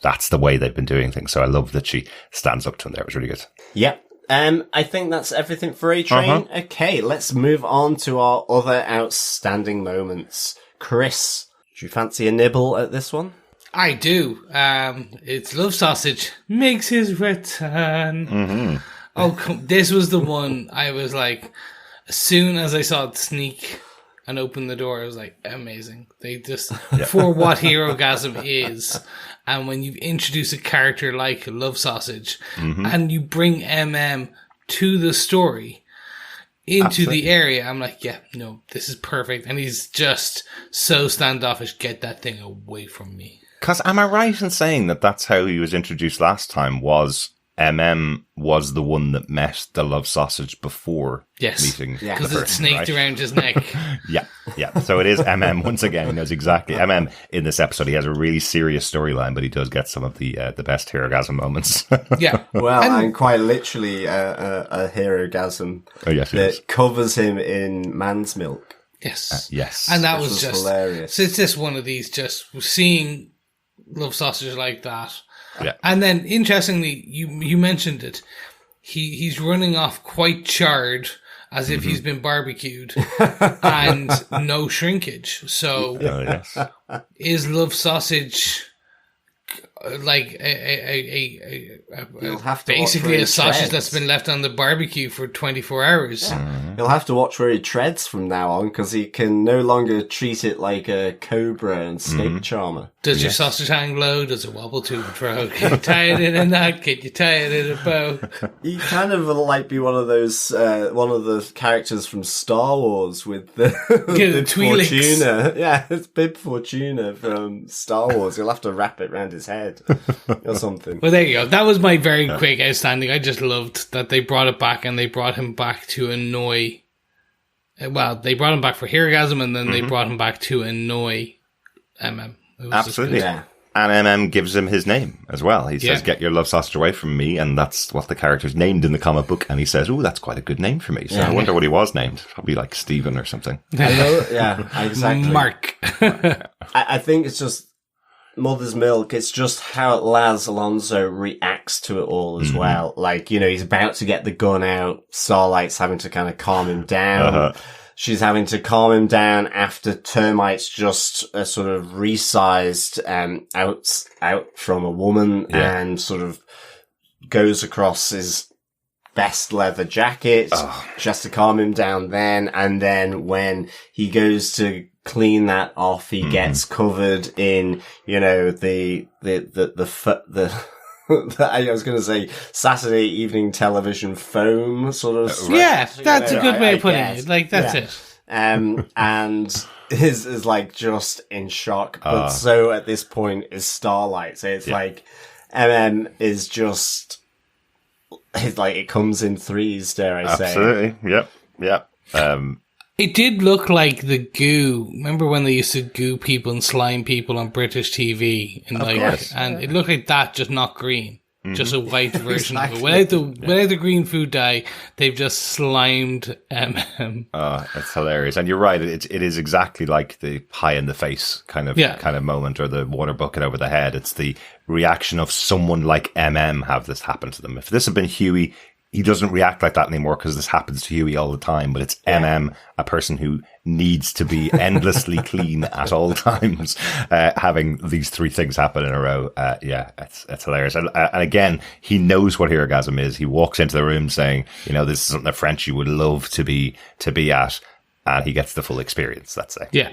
that's the way they've been doing things. So I love that she stands up to him there. It was really good. Yeah. I think that's everything for A-Train. Okay, let's move on to our other outstanding moments. Chris, do you fancy a nibble at this one? I do. It's Love Sausage makes his return. This was the one I was like, as soon as I saw it sneak and open the door, I was like, amazing. They just, for what Herogasm is, and when you introduce a character like Love Sausage, and you bring to the story, into the area, I'm like, yeah, no, this is perfect. And he's just so standoffish, get that thing away from me. Because am I right in saying that that's how he was introduced last time, was was the one that met the Love Sausage before meeting the because it person, snaked around his neck. Yeah. So it is once again. He knows exactly. In this episode, he has a really serious storyline, but he does get some of the best Herogasm moments. Well, and quite literally a Herogasm that covers him in man's milk. Yes. And that was just hilarious. So it's just one of these, just seeing Love Sausage like that. Yeah. And then, interestingly, you mentioned it. He's running off quite charred, as if he's been barbecued, and no shrinkage. So, is Love Sausage like basically a sausage that's been left on the barbecue for 24 hours? He'll have to watch where he treads from now on, because he can no longer treat it like a cobra and snake charmer. Does your sausage hang low? Does it wobble to and fro? Can you tie it in a knot? Can you tie it in a bow? He kind of like be one of those, one of the characters from Star Wars with the Fortuna. Yeah, it's Bib Fortuna from Star Wars. He'll have to wrap it around his head or something. Well, there you go. That was my very quick outstanding. I just loved that they brought it back, and they brought him back to annoy. Well, they brought him back for Herogasm, and then they brought him back to annoy Absolutely. Yeah. And gives him his name as well. He says, get your love sausage away from me. And that's what the character's named in the comic book. And he says, oh, that's quite a good name for me. So I wonder what he was named. Probably like Stephen or something. Exactly. Mark. I think it's just Mother's Milk. It's just how Laz Alonso reacts to it all as well. Like, you know, he's about to get the gun out. Starlight's having to kind of calm him down. She's having to calm him down after Termite's just sort of resized out from a woman and sort of goes across his best leather jacket. She has to calm him down then. And then when he goes to clean that off, he gets covered in, you know, the I was going to say Saturday evening television foam sort of. Yeah, that's a good way of putting it. Like, that's it. And is like just in shock. But so at this point is Starlight. So it's like is just, it's like it comes in threes, dare I say. Absolutely. Yep. It did look like the goo. Remember when they used to goo people and slime people on British TV? And it looked like that, just not green. Just a white version of it. Without the green food dye, they've just slimed it's hilarious. And you're right, it is exactly like the pie in the face kind of moment, or the water bucket over the head. It's the reaction of someone like have this happen to them. If this had been Huey, he doesn't react like that anymore because this happens to Huey all the time, but it's MM, a person who needs to be endlessly clean at all times, having these three things happen in a row. It's hilarious. And again, he knows what Herogasm is. He walks into the room saying, this is something that Frenchie would love to be at, and he gets the full experience, let's say. Yeah.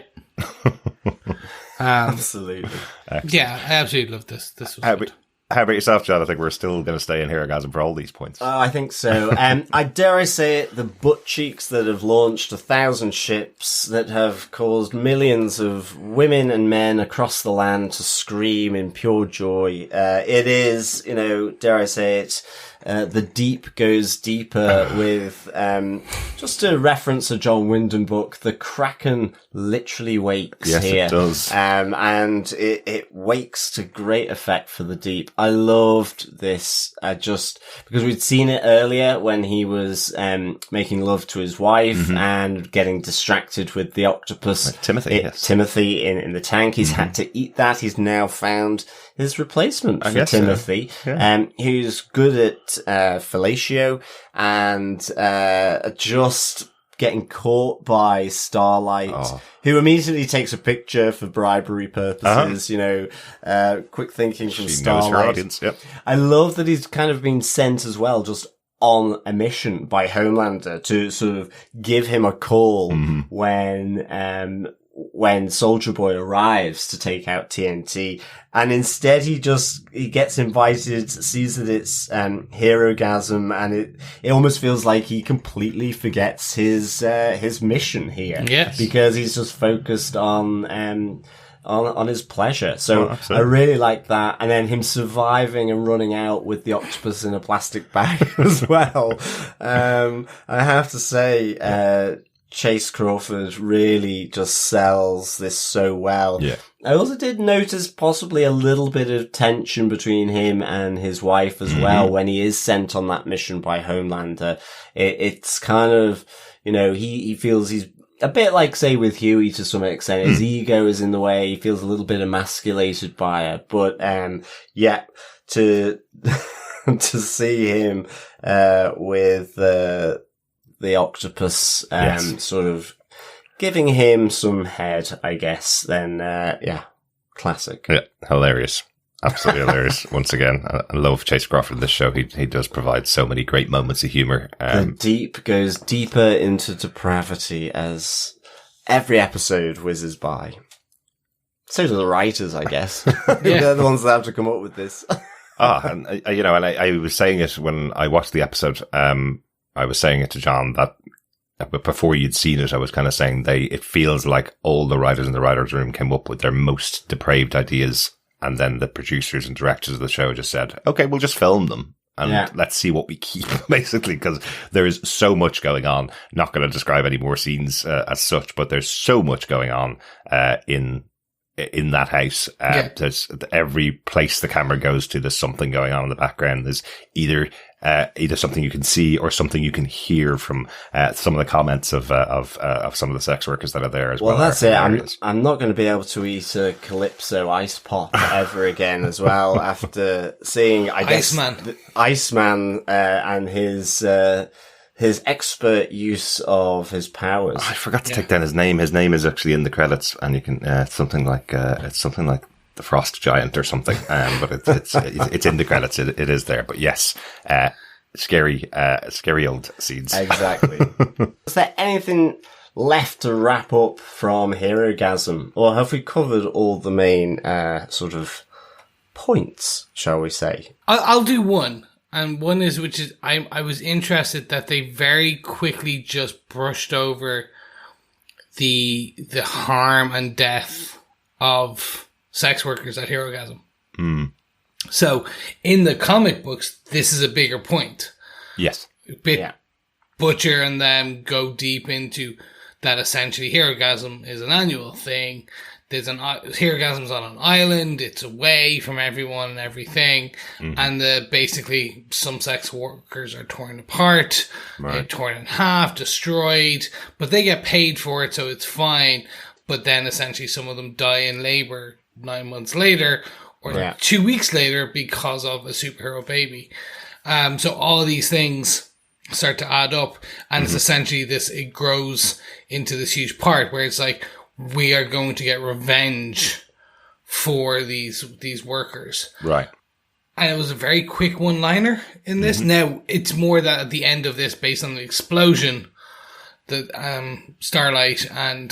Absolutely. Yeah, I absolutely love this. This was good. How about yourself, John? I think we're still going to stay in Herogasm for all these points. I think so. I dare I say it, the butt cheeks that have launched 1,000 ships, that have caused millions of women and men across the land to scream in pure joy. It is, dare I say it, the deep goes deeper with, just to reference a John Wyndham book, the Kraken literally wakes here. Yes, it does. And it wakes to great effect for the deep. I loved this, because we'd seen it earlier when he was, making love to his wife and getting distracted with the octopus. Like Timothy, Timothy in the tank. He's had to eat that. He's now found his replacement for Timothy, who's good at fellatio and just getting caught by Starlight, who immediately takes a picture for bribery purposes, quick thinking from Starlight. Knows her audience, yep. I love that he's kind of been sent as well, just on a mission by Homelander to sort of give him a call when Soldier Boy arrives to take out TNT, and instead he gets invited, sees that it's Herogasm, and it almost feels like he completely forgets his mission here. Yes. Because he's just focused on his pleasure. So I really like that. And then him surviving and running out with the octopus in a plastic bag as well. I have to say, Chase Crawford really just sells this so well. Yeah. I also did notice possibly a little bit of tension between him and his wife as well when he is sent on that mission by Homelander. It's kind of, he feels he's a bit like, say, with Huey to some extent. His ego is in the way. He feels a little bit emasculated by her. But, to see him, with, the octopus, sort of giving him some head, I guess, then, classic. Yeah, hilarious. Absolutely hilarious. Once again, I love Chase Crawford in this show. He does provide so many great moments of humor. The deep goes deeper into depravity as every episode whizzes by. So do the writers, I guess. They're the ones that have to come up with this. And I was saying it when I watched the episode, I was saying it to John that before you'd seen it, I was kind of saying it feels like all the writers in the writer's room came up with their most depraved ideas, and then the producers and directors of the show just said, okay, we'll just film them and let's see what we keep, basically, because there is so much going on. Not going to describe any more scenes as such, but there's so much going on in that house. There's every place the camera goes to, there's something going on in the background. There's either something you can see or something you can hear from some of the comments of some of the sex workers that are there as well. Well, that's it. I'm not going to be able to eat a Calypso ice pop ever again as well after seeing, I guess, Iceman and his expert use of his powers. I forgot to take down his name. His name is actually in the credits, and you can it's something like the Frost Giant or something. But it's in the credits. It is there. But yes, scary old scenes. Exactly. Is there anything left to wrap up from Herogasm, or have we covered all the main sort of points? Shall we say? I'll do one. And one is, I was interested that they very quickly just brushed over the harm and death of sex workers at Herogasm. So in the comic books, this is a bigger point. Yes. Butcher and them go deep into that. Essentially, Herogasm is an annual thing. Herogasm's on an island. It's away from everyone and everything. And basically some sex workers are torn apart, torn in half, destroyed, but they get paid for it, so it's fine. But then essentially some of them die in labor 9 months later or 2 weeks later because of a superhero baby. So all of these things start to add up, and it's essentially it grows into this huge part where it's like, we are going to get revenge for these workers. Right. And it was a very quick one-liner in this. Now, it's more that at the end of this, based on the explosion, that Starlight and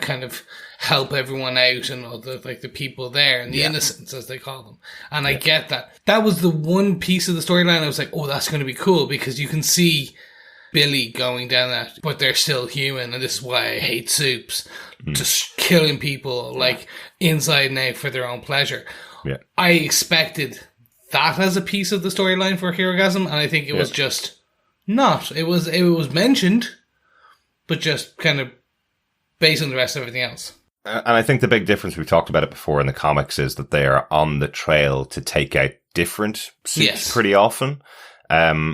kind of help everyone out, and all the people there, and the innocents, as they call them. And I get that. That was the one piece of the storyline I was like, oh, that's going to be cool, because you can see Billy going down that, but they're still human, and this is why I hate soups. Just killing people, like, inside and out for their own pleasure. Yeah. I expected that as a piece of the storyline for Herogasm, and I think it was just not. It was mentioned, but just kind of based on the rest of everything else. And I think the big difference, we've talked about it before in the comics, is that they are on the trail to take out different suits pretty often.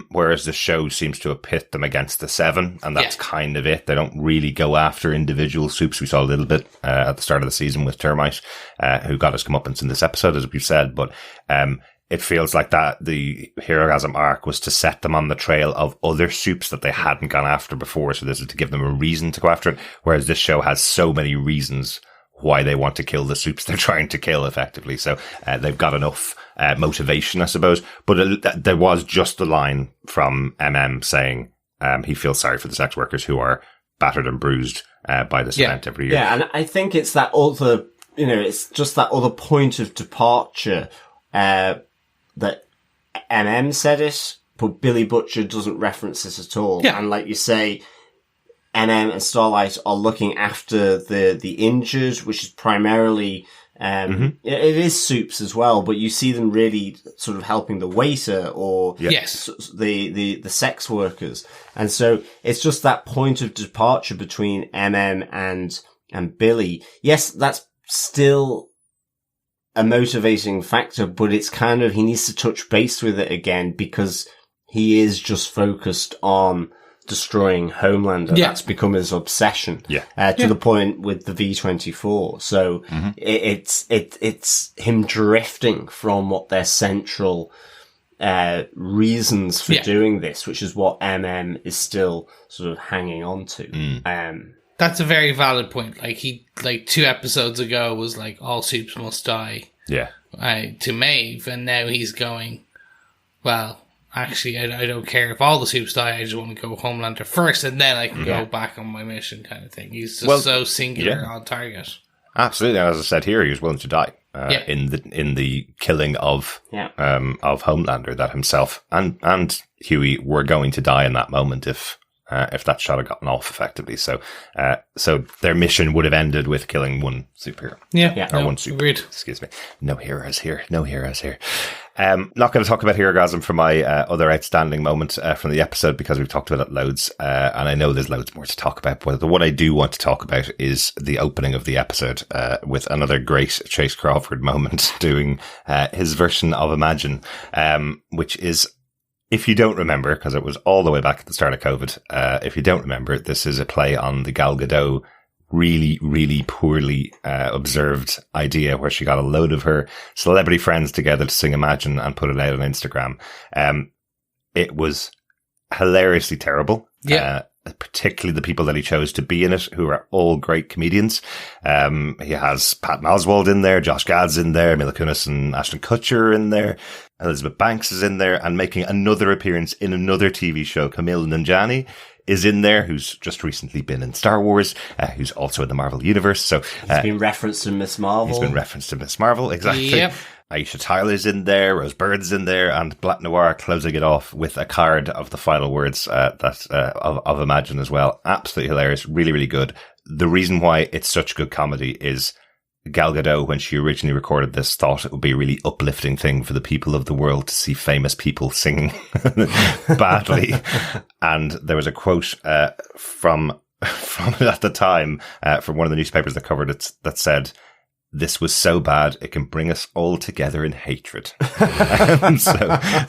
Whereas the show seems to have pit them against the Seven, and that's kind of it. They don't really go after individual soups. We saw a little bit at the start of the season with Termite, who got his comeuppance in this episode, as we've said. But it feels like that the Herogasm arc was to set them on the trail of other soups that they hadn't gone after before. So this is to give them a reason to go after it. Whereas this show has so many reasons why they want to kill the soups they're trying to kill, effectively. So they've got enough motivation, I suppose. But there was just the line from MM saying he feels sorry for the sex workers who are battered and bruised by this event every year. Yeah, and I think it's that other, it's just that other point of departure that MM said it, but Billy Butcher doesn't reference this at all. Yeah. And like you say, MM and Starlight are looking after the injured, which is primarily, it is soups as well, but you see them really sort of helping the waiter or the sex workers. And so it's just that point of departure between MM and Billy. Yes, that's still a motivating factor, but it's kind of, he needs to touch base with it again because he is just focused on destroying Homelander. That's become his obsession. To the point with the V24. So it's him drifting from what their central reasons for doing this, which is what MM is still sort of hanging on to. That's a very valid point. Like 2 episodes ago was like, all soups must die. To Maeve, and now he's going, well, actually, I don't care if all the soups die. I just want to go Homelander first, and then I can go back on my mission, kind of thing. He's just so singular on target. Absolutely, and as I said here, he was willing to die in the killing of Homelander. That himself and Huey were going to die in that moment if that shot had gotten off effectively. So their mission would have ended with killing one superhero. One super. Agreed. Excuse me. No heroes here. Not going to talk about Herogasm for my other outstanding moment from the episode because we've talked about it loads, and I know there's loads more to talk about. But the one I do want to talk about is the opening of the episode with another great Chase Crawford moment doing his version of Imagine, which is, if you don't remember, because it was all the way back at the start of COVID, if you don't remember, this is a play on the Gal Gadot really, really poorly observed idea where she got a load of her celebrity friends together to sing Imagine and put it out on Instagram. It was hilariously terrible. Particularly the people that he chose to be in it, who are all great comedians. He has Patton Oswalt in there, Josh Gad's in there, Mila Kunis and Ashton Kutcher are in there, Elizabeth Banks is in there, and making another appearance in another TV show, Camille Nanjiani is in there, who's just recently been in Star Wars, who's also in the Marvel Universe. So he's been referenced in Miss Marvel. Exactly. Yep. Aisha Tyler's in there, Rose Byrd's in there, and Black Noir closing it off with a card of the final words of Imagine as well. Absolutely hilarious, really, really good. The reason why it's such good comedy is Gal Gadot, when she originally recorded this, thought it would be a really uplifting thing for the people of the world to see famous people singing badly. And there was a quote from it at the time from one of the newspapers that covered it that said, "This was so bad, it can bring us all together in hatred."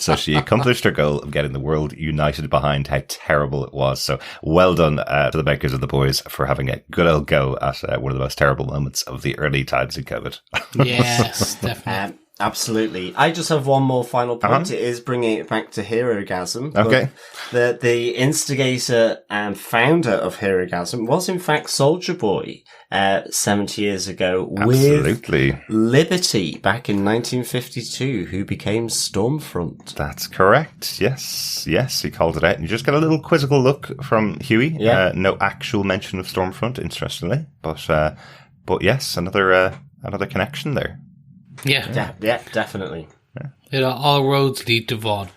So she accomplished her goal of getting the world united behind how terrible it was. So well done to the makers of The Boys for having a good old go at one of the most terrible moments of the early times in COVID. Yes, definitely. Absolutely. I just have one more final point. It is bringing it back to Herogasm. Okay. The instigator and founder of Herogasm was in fact Soldier Boy 70 years ago Absolutely. with Liberty back in 1952, who became Stormfront. That's correct. Yes, he called it out. And you just get a little quizzical look from Huey. Yeah. No actual mention of Stormfront, interestingly. But yes, another connection there. Yeah. Yeah, definitely. All roads lead to Vaughn.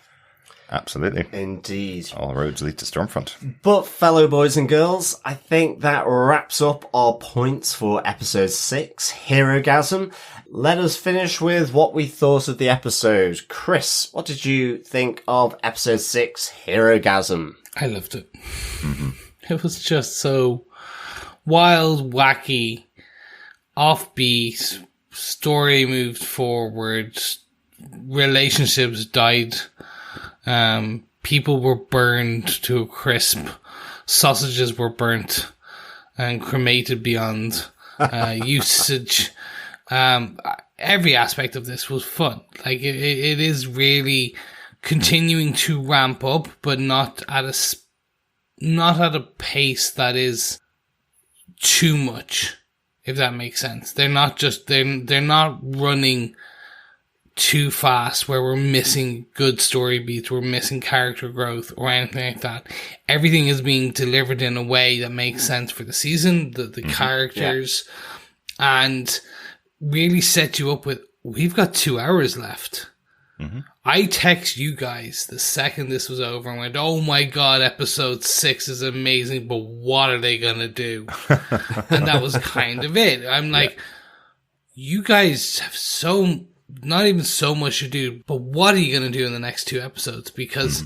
Absolutely. Indeed. All roads lead to Stormfront. But, fellow boys and girls, I think that wraps up our points for episode 6, Herogasm. Let us finish with what we thought of the episode. Chris, what did you think of episode 6, Herogasm? I loved it. It was just so wild, wacky, offbeat, story moved forward, relationships died, people were burned to a crisp, sausages were burnt and cremated beyond usage. Every aspect of this was fun. Like it is really continuing to ramp up, but not at a pace that is too much. If that makes sense. They're not running too fast where we're missing good story beats, we're missing character growth or anything like that. Everything is being delivered in a way that makes sense for the season, the characters, and really set you up with, we've got 2 hours left. I text you guys the second this was over and went, oh my god, episode 6 is amazing, but what are they gonna do? And that was kind of it. I'm like, you guys have not even so much to do, but what are you gonna do in the next 2 episodes? Because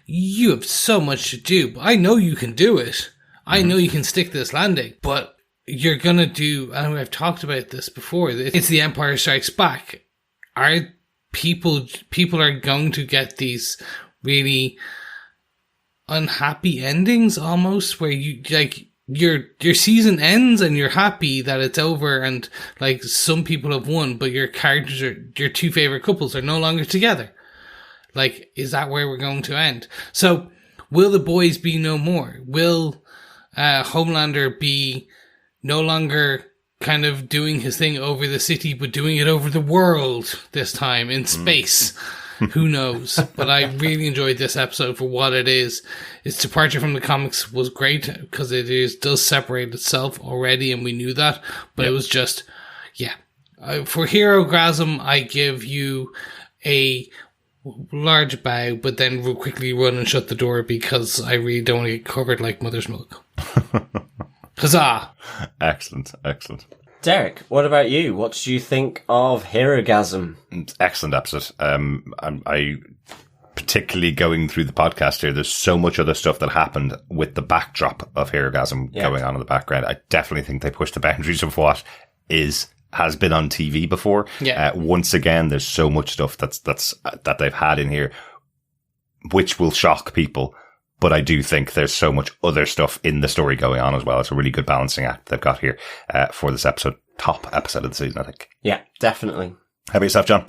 you have so much to do. I know you can do it. I know you can stick this landing, but you're gonna do, and I've talked about this before, it's the Empire Strikes Back. People are going to get these really unhappy endings almost, where you like your season ends and you're happy that it's over and like some people have won, but your your 2 favorite couples are no longer together. Like, is that where we're going to end? So will the boys be no more? Will Homelander be no longer kind of doing his thing over the city, but doing it over the world this time in space? Who knows? But I really enjoyed this episode for what it is. Its departure from the comics was great because it does separate itself already, and we knew that. But it was just, for Herogasm, I give you a large bow, but then we'll quickly run and shut the door because I really don't want to get covered like mother's milk. Huzzah! Excellent. Darick, what about you? What did you think of Herogasm? Excellent episode. I particularly going through the podcast here, there's so much other stuff that happened with the backdrop of Herogasm going on in the background. I definitely think they pushed the boundaries of what has been on TV before. Once again, there's so much stuff that they've had in here, which will shock people. But I do think there's so much other stuff in the story going on as well. It's a really good balancing act they've got here for this episode. Top episode of the season, I think. Yeah, definitely. How about yourself, John?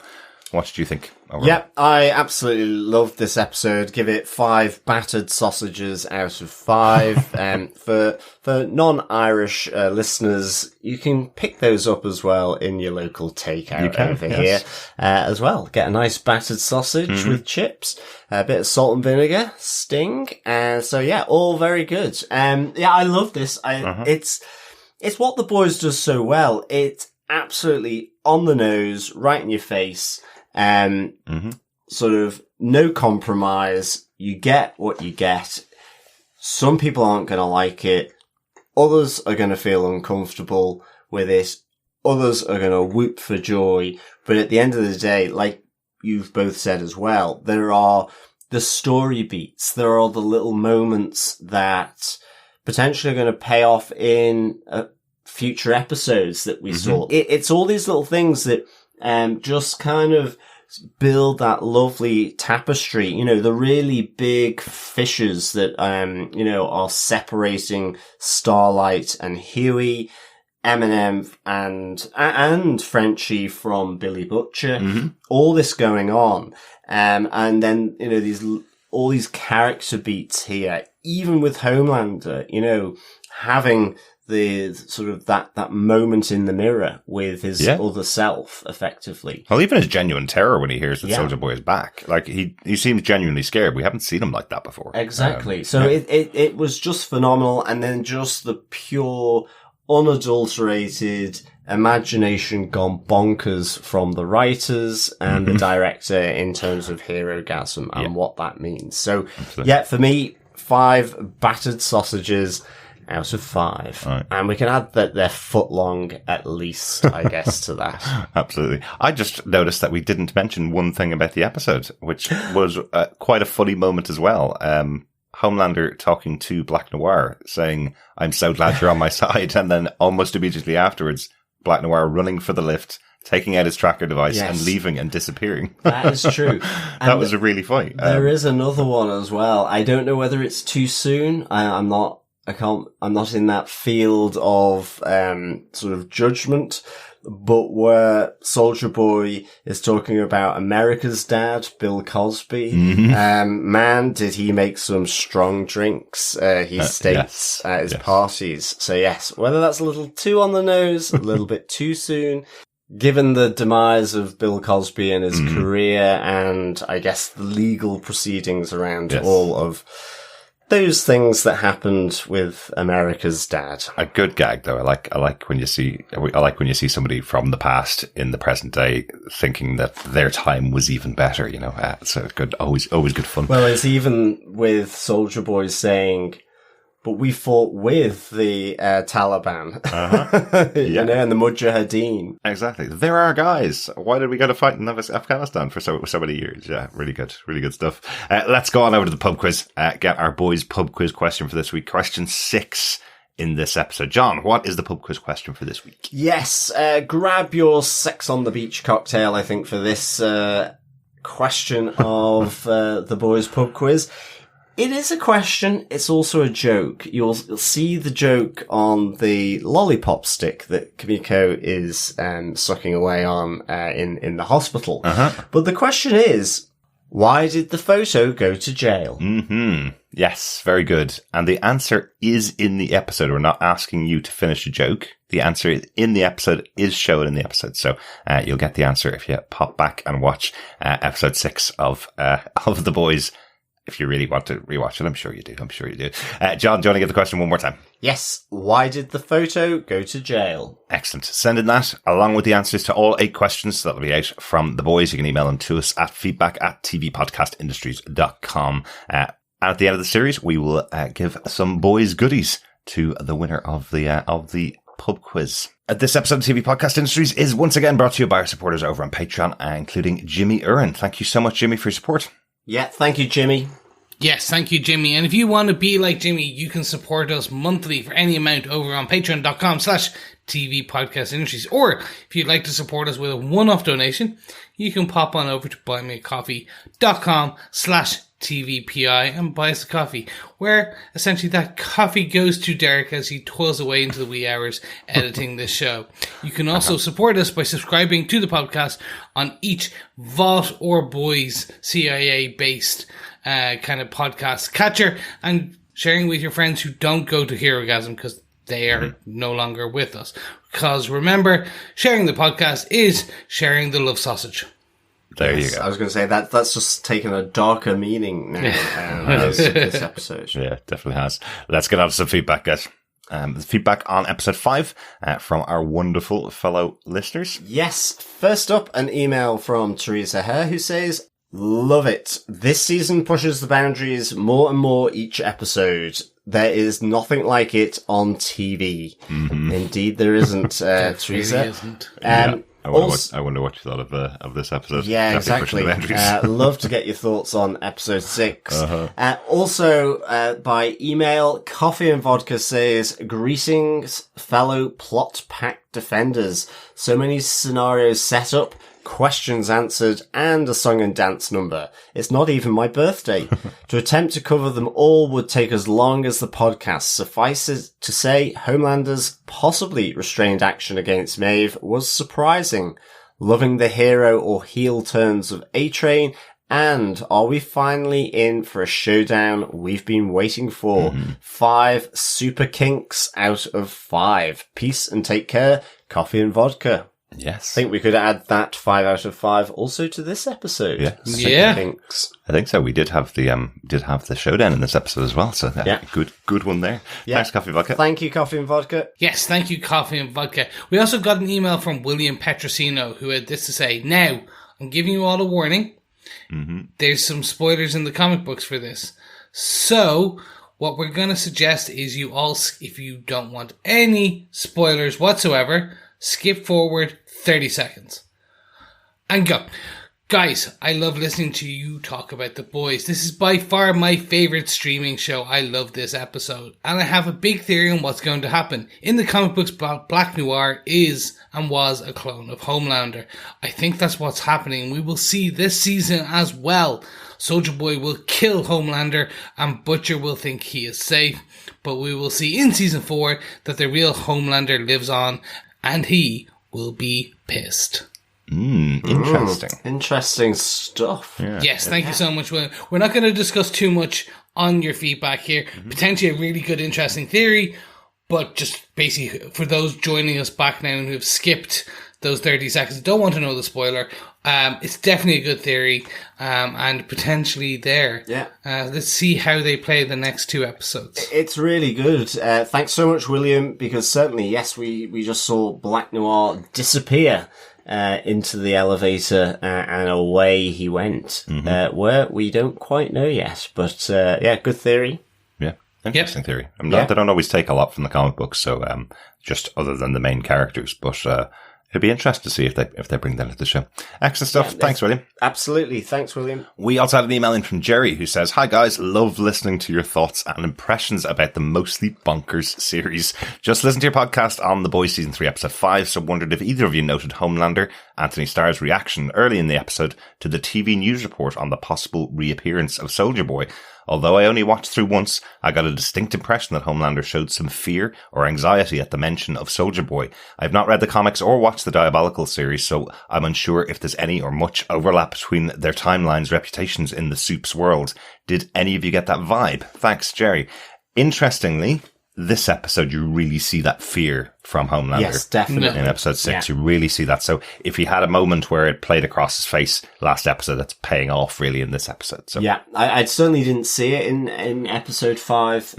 What did you think overall? Yeah, I absolutely loved this episode. Give it 5 battered sausages out of 5. For non-Irish listeners, you can pick those up as well in your local takeout over here as well. Get a nice battered sausage with chips, a bit of salt and vinegar, sting. So yeah, all very good. I love this. It's what the boys does so well. It's absolutely on the nose, right in your face. Sort of no compromise. You get what you get. Some people aren't going to like it. Others are going to feel uncomfortable with it. Others are going to whoop for joy. But at the end of the day, like you've both said as well, there are the story beats. There are the little moments that potentially are going to pay off in future episodes that we saw. It's all these little things that just kind of build that lovely tapestry, the really big fissures that, are separating Starlight and Huey. Eminem and Frenchie from Billy Butcher. All this going on. And then, all these character beats here, even with Homelander, having the sort of that moment in the mirror with his other self, effectively. Well, even his genuine terror when he hears that Soldier Boy is back. Like, he seems genuinely scared. We haven't seen him like that before. Exactly. It was just phenomenal. And then just the pure, unadulterated imagination gone bonkers from the writers and the director in terms of Herogasm and what that means. So, for me, 5 battered sausages out of 5. Right. And we can add that they're foot long at least, I guess, to that. Absolutely. I just noticed that we didn't mention one thing about the episode, which was quite a funny moment as well. Homelander talking to Black Noir, saying, "I'm so glad you're on my side." And then almost immediately afterwards, Black Noir running for the lift, taking out his tracker device and leaving and disappearing. That is true. That was really funny. There is another one as well. I don't know whether it's too soon. I'm not in that field of, sort of judgment, but where Soldier Boy is talking about America's dad, Bill Cosby. Man, did he make some strong drinks, he states at his parties. So yes, whether that's a little too on the nose, a little bit too soon, given the demise of Bill Cosby and his career and I guess the legal proceedings around all of those things that happened with America's dad. A good gag, though. I like when you see somebody from the past in the present day thinking that their time was even better. It's a good, always good fun. Well, it's even with Soldier Boy saying, "But we fought with the Taliban, and the Mujahideen." Exactly. They're our guys. Why did we go to fight in Afghanistan for so many years? Yeah, really good stuff. Let's go on over to the pub quiz. Get our boys' pub quiz question for this week. Question 6 in this episode. John, what is the pub quiz question for this week? Yes, grab your Sex on the Beach cocktail, I think, for this question of the boys' pub quiz. It is a question. It's also a joke. You'll see the joke on the lollipop stick that Kimiko is sucking away on in the hospital. But the question is, why did the photo go to jail? Yes, very good. And the answer is in the episode. We're not asking you to finish a joke. The answer in the episode is shown in the episode. So you'll get the answer if you pop back and watch episode 6 of The Boys. If you really want to rewatch it, I'm sure you do. John, do you want to get the question one more time? Yes. Why did the photo go to jail? Excellent. Send in that along with the answers to all 8 questions that'll be out from The Boys. You can email them to us at feedback@tvpodcastindustries.com. And at the end of the series, we will give some boys goodies to the winner of the pub quiz. This episode of TV Podcast Industries is once again brought to you by our supporters over on Patreon, including Jimmy Urin. Thank you so much, Jimmy, for your support. Yeah, thank you, Jimmy. Yes, thank you, Jimmy. And if you want to be like Jimmy, you can support us monthly for any amount over on patreon.com/TV Podcast Industries. Or if you'd like to support us with a one-off donation, you can pop on over to buymeacoffee.com/TVPI and buy us a coffee, where essentially that coffee goes to Darick as he toils away into the wee hours editing this show. You can also support us by subscribing to the podcast on each Vought or Boys CIA-based kind of podcast catcher and sharing with your friends who don't go to Herogasm because they are no longer with us. Because remember, sharing the podcast is sharing the love sausage. There you go. I was going to say that's just taken a darker meaning now, this episode. Yeah, definitely has. Let's get on to some feedback, guys. The feedback on episode 5 from our wonderful fellow listeners. Yes. First up, an email from Teresa Hare who says, "Love it. This season pushes the boundaries more and more each episode. There is nothing like it on TV." Indeed, there isn't, Teresa. Really isn't. I wonder what you thought of this episode. Yeah, exactly. Love to get your thoughts on episode 6. Also, by email, Coffee and Vodka says, "Greetings, fellow plot pack defenders. So many scenarios set up. questions answered, and a song and dance number. It's not even my birthday. To attempt to cover them all would take as long as the podcast. Suffice it to say, Homelander's possibly restrained action against Maeve was surprising. Loving the hero or heel turns of A-Train, and are we finally in for a showdown we've been waiting for? 5 super kinks out of 5. Peace and take care. Coffee and vodka. Yes. I think we could add that 5 out of 5 also to this episode. Yes. Yeah. Kinks. I think so. We did have the showdown in this episode as well. So Yeah. good one there. Yeah. Thanks, Coffee Vodka. Thank you, Coffee and Vodka. Yes, thank you, Coffee and Vodka. We also got an email from William Petrosino, who had this to say. Now, I'm giving you all a warning. There's some spoilers in the comic books for this. So, what we're going to suggest is you all, if you don't want any spoilers whatsoever, skip forward 30 seconds. And go. Guys, I love listening to you talk about The Boys. This is by far my favourite streaming show. I love this episode. And I have a big theory on what's going to happen. In the comic books, Black Noir is and was a clone of Homelander. I think that's what's happening. We will see this season as well. Soulja Boy will kill Homelander and Butcher will think he is safe. But we will see in season 4 that the real Homelander lives on and he will be pissed. Interesting. Interesting stuff. Yeah. Yes, thank you so much, William. We're not going to discuss too much on your feedback here. Potentially a really good, interesting theory, but just basically for those joining us back now and who've skipped those 30 seconds, don't want to know the spoiler, it's definitely a good theory and potentially there. Yeah. Let's see how they play the next 2 episodes. It's really good. Thanks so much, William, because certainly, yes, we just saw Black Noir disappear into the elevator and away he went. Where we don't quite know yet, but yeah, good theory. Yeah, interesting theory. I mean, they don't always take a lot from the comic books, so just other than the main characters, but it'd be interesting to see if they bring that into the show. Excellent stuff. Thanks, William. Absolutely. Thanks, William. We also had an email in from Cherie who says, "Hi guys, love listening to your thoughts and impressions about the Mostly Bonkers series. Just listened to your podcast on The Boys Season 3 Episode 5, so wondered if either of you noted Homelander, Anthony Starr's reaction early in the episode to the TV news report on the possible reappearance of Soulja Boy. Although I only watched through once, I got a distinct impression that Homelander showed some fear or anxiety at the mention of Soulja Boy. I've not read the comics or watched the Diabolical series, so I'm unsure if there's any or much overlap between their timelines' reputations in the Soup's world. Did any of you get that vibe? Thanks, Cherie." Interestingly, this episode, you really see that fear from Homelander. Yes, definitely. In episode 6, you really see that. So if he had a moment where it played across his face last episode, that's paying off really in this episode. So yeah, I certainly didn't see it in episode 5,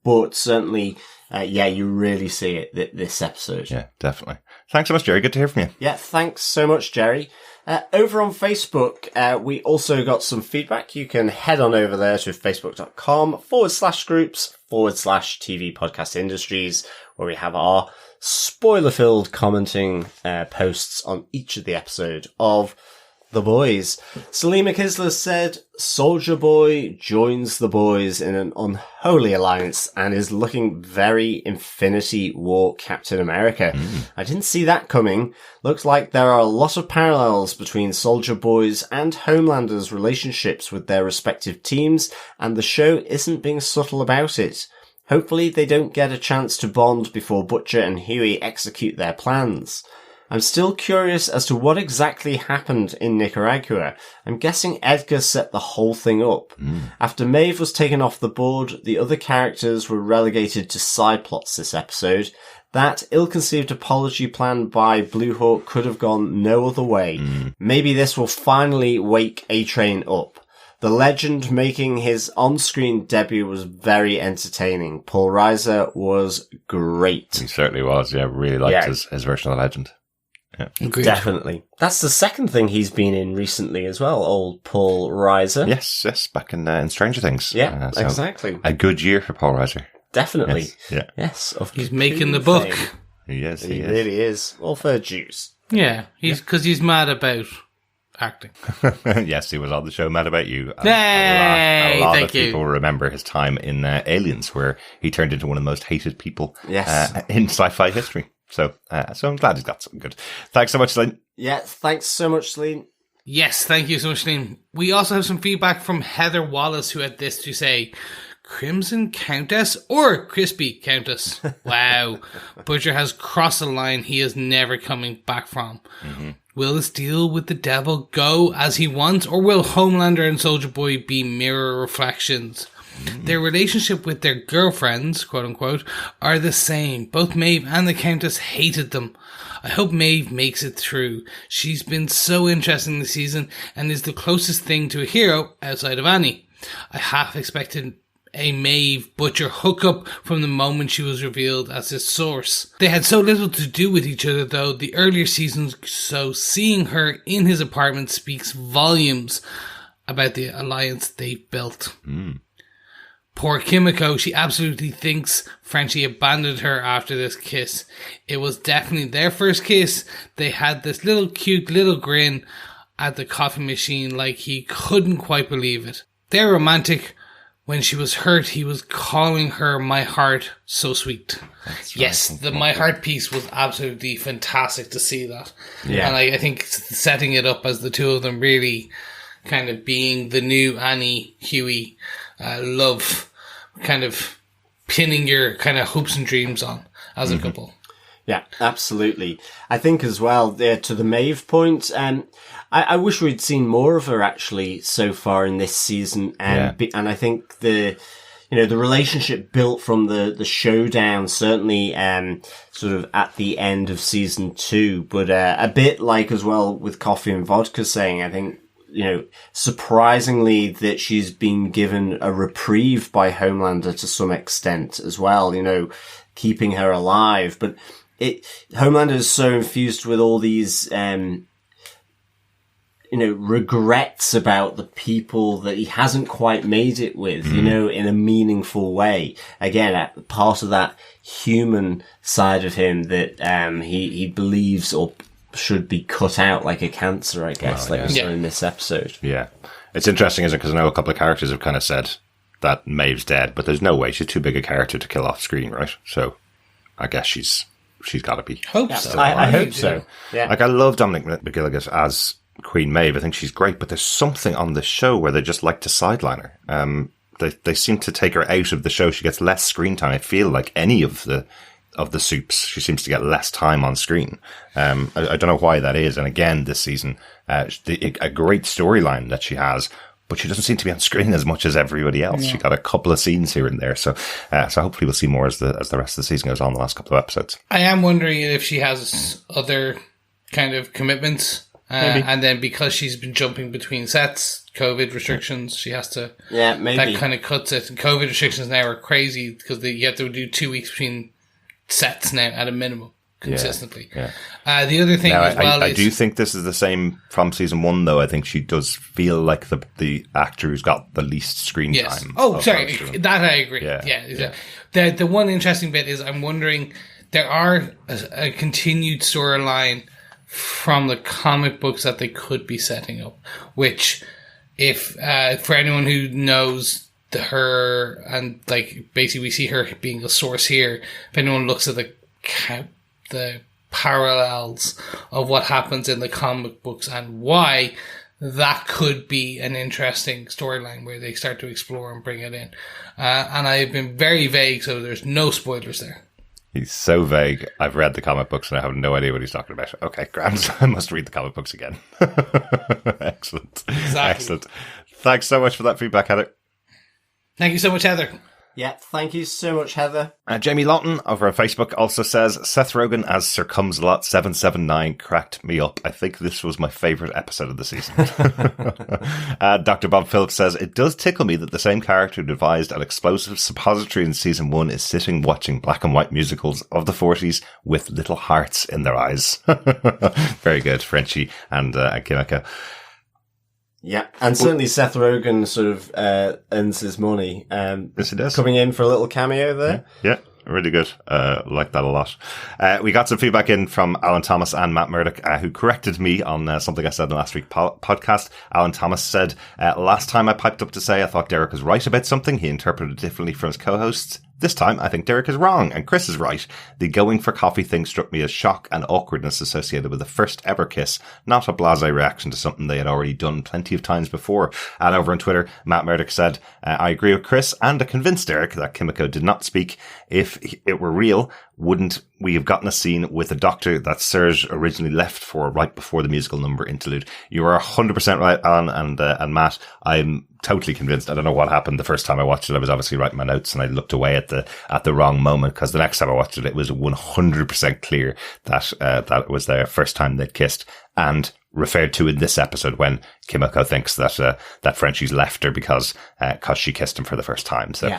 but certainly, you really see it this episode. Yeah, definitely. Thanks so much, Cherie. Good to hear from you. Yeah, thanks so much, Cherie. Over on Facebook, we also got some feedback. You can head on over there to facebook.com/groups/TV Podcast Industries, where we have our spoiler-filled commenting posts on each of the episode of The Boys. Salima Kisler said, "Soulja Boy joins the boys in an unholy alliance and is looking very Infinity War Captain America. I didn't see that coming. Looks like there are a lot of parallels between Soulja Boy's and Homelander's relationships with their respective teams, and the show isn't being subtle about it. Hopefully they don't get a chance to bond before Butcher and Huey execute their plans. I'm still curious as to what exactly happened in Nicaragua. I'm guessing Edgar set the whole thing up. After Maeve was taken off the board, the other characters were relegated to side plots this episode. That ill-conceived apology plan by Blue Hawk could have gone no other way. Maybe this will finally wake A-Train up. The legend making his on-screen debut was very entertaining. Paul Reiser was great." He certainly was. Yeah, really liked his version of the legend. Yeah. Agreed. Definitely. That's the second thing he's been in recently as well, old Paul Reiser. Yes, back in Stranger Things. Yeah, So exactly. A good year for Paul Reiser. Definitely. Yes, yeah. Yes. He's making the book. He is. He really is. All for juice. Yeah, because he's mad about acting. Yes, he was on the show Mad About You. Hey, a lot thank of you. people remember his time in Aliens, where he turned into one of the most hated people Yes. in sci-fi history. So I'm glad he's got something good. Thanks so much, Lynn. Yeah, thanks so much, Celine. Yes, thank you so much, Liam. We also have some feedback from Heather Wallace, who had this to say: Crimson Countess or Crispy Countess? Wow. Butcher has crossed a line he is never coming back from. Mm-hmm. Will this deal with the devil go as he wants, or will Homelander and Soldier Boy be mirror reflections? Their relationship with their girlfriends, quote unquote, are the same. Both Maeve and the Countess hated them. I hope Maeve makes it through. She's been so interesting this season and is the closest thing to a hero outside of Annie. I half expected a Maeve Butcher hookup from the moment she was revealed as his source. They had so little to do with each other though the earlier seasons, so seeing her in his apartment speaks volumes about the alliance they built. Poor Kimiko, she absolutely thinks Frenchie abandoned her after this kiss. It was definitely their first kiss. They had this little cute little grin at the coffee machine like he couldn't quite believe it. They're romantic. When she was hurt, he was calling her my heart so sweet. That's yes, right. The my heart piece was absolutely fantastic to see that. Yeah. And I think setting it up as the two of them really kind of being the new Annie, Huey, love, kind of pinning your kind of hopes and dreams on as a couple. Yeah, absolutely. I think as well, to the Maeve point, I wish we'd seen more of her actually so far in this season. And I think the relationship built from the showdown, certainly, sort of at the end of season 2, but, a bit like as well with Coffee and Vodka saying, I think, surprisingly that she's been given a reprieve by Homelander to some extent as well, keeping her alive. But Homelander is so infused with all these, regrets about the people that he hasn't quite made it with, in a meaningful way. Again, part of that human side of him that, he believes or should be cut out like a cancer, I guess, we saw in this episode. Yeah. It's interesting, isn't it? Because I know a couple of characters have kind of said that Maeve's dead, but there's no way. She's too big a character to kill off screen, right? So I guess she's got to be. I hope so. Yeah. Like, I love Dominic McGilligan as Queen Maeve. I think she's great, but there's something on the show where they just like to sideline her. They seem to take her out of the show. She gets less screen time. I feel like any of the supes, she seems to get less time on screen. I don't know why that is. And again, this season, a great storyline that she has, but she doesn't seem to be on screen as much as everybody else. Yeah. She got a couple of scenes here and there. So hopefully we'll see more as the rest of the season goes on, the last couple of episodes. I am wondering if she has other kind of commitments. And then because she's been jumping between sets, COVID restrictions, she has to. Yeah, maybe. That kind of cuts it. And COVID restrictions now are crazy because you have to do 2 weeks between sets now at a minimum consistently. Yeah. The other thing now, as well I do think this is the same from season 1 though. I think she does feel like the actor who's got the least screen time. Oh, sorry. That I agree. Yeah. The one interesting bit is I'm wondering, there are a continued storyline from the comic books that they could be setting up, which if for anyone who knows her, and like basically we see her being a source here, if anyone looks at the parallels of what happens in the comic books and why, that could be an interesting storyline where they start to explore and bring it in. And I've been very vague, so there's no spoilers there. He's so vague. I've read the comic books and I have no idea what he's talking about. Okay, grand. I must read the comic books again. Excellent. Exactly. Excellent. Thanks so much for that feedback, Heather. Thank you so much, Heather. Yeah, thank you so much, Heather. Jamie Lawton over on Facebook also says, Seth Rogen as Sir Comes-a-Lot 779 cracked me up. I think this was my favourite episode of the season. Dr. Bob Phillips says, it does tickle me that the same character who devised an explosive suppository in season 1 is sitting watching black and white musicals of the 40s with little hearts in their eyes. Very good, Frenchie and Kimiko. Yeah, and certainly Seth Rogen sort of earns his money. Yes, he does. Coming in for a little cameo there. Yeah, really good. Like that a lot. We got some feedback in from Alan Thomas and Matt Murdoch, who corrected me on something I said in last week's podcast. Alan Thomas said, last time I piped up to say I thought Darick was right about something, he interpreted it differently from his co-hosts. This time, I think Darick is wrong, and Chris is right. The going for coffee thing struck me as shock and awkwardness associated with the first ever kiss, not a blasé reaction to something they had already done plenty of times before. And over on Twitter, Matt Murdoch said, I agree with Chris and I convinced Darick that Kimiko did not speak. If it were real, wouldn't we have gotten a scene with a doctor that Serge originally left for right before the musical number interlude? You are 100% right, Alan and Matt. I'm totally convinced. I don't know what happened the first time I watched it. I was obviously writing my notes and I looked away at the wrong moment, because the next time I watched it, it was 100% clear that it was their first time they'd kissed, and referred to in this episode when Kimiko thinks that Frenchie's left her because she kissed him for the first time. So,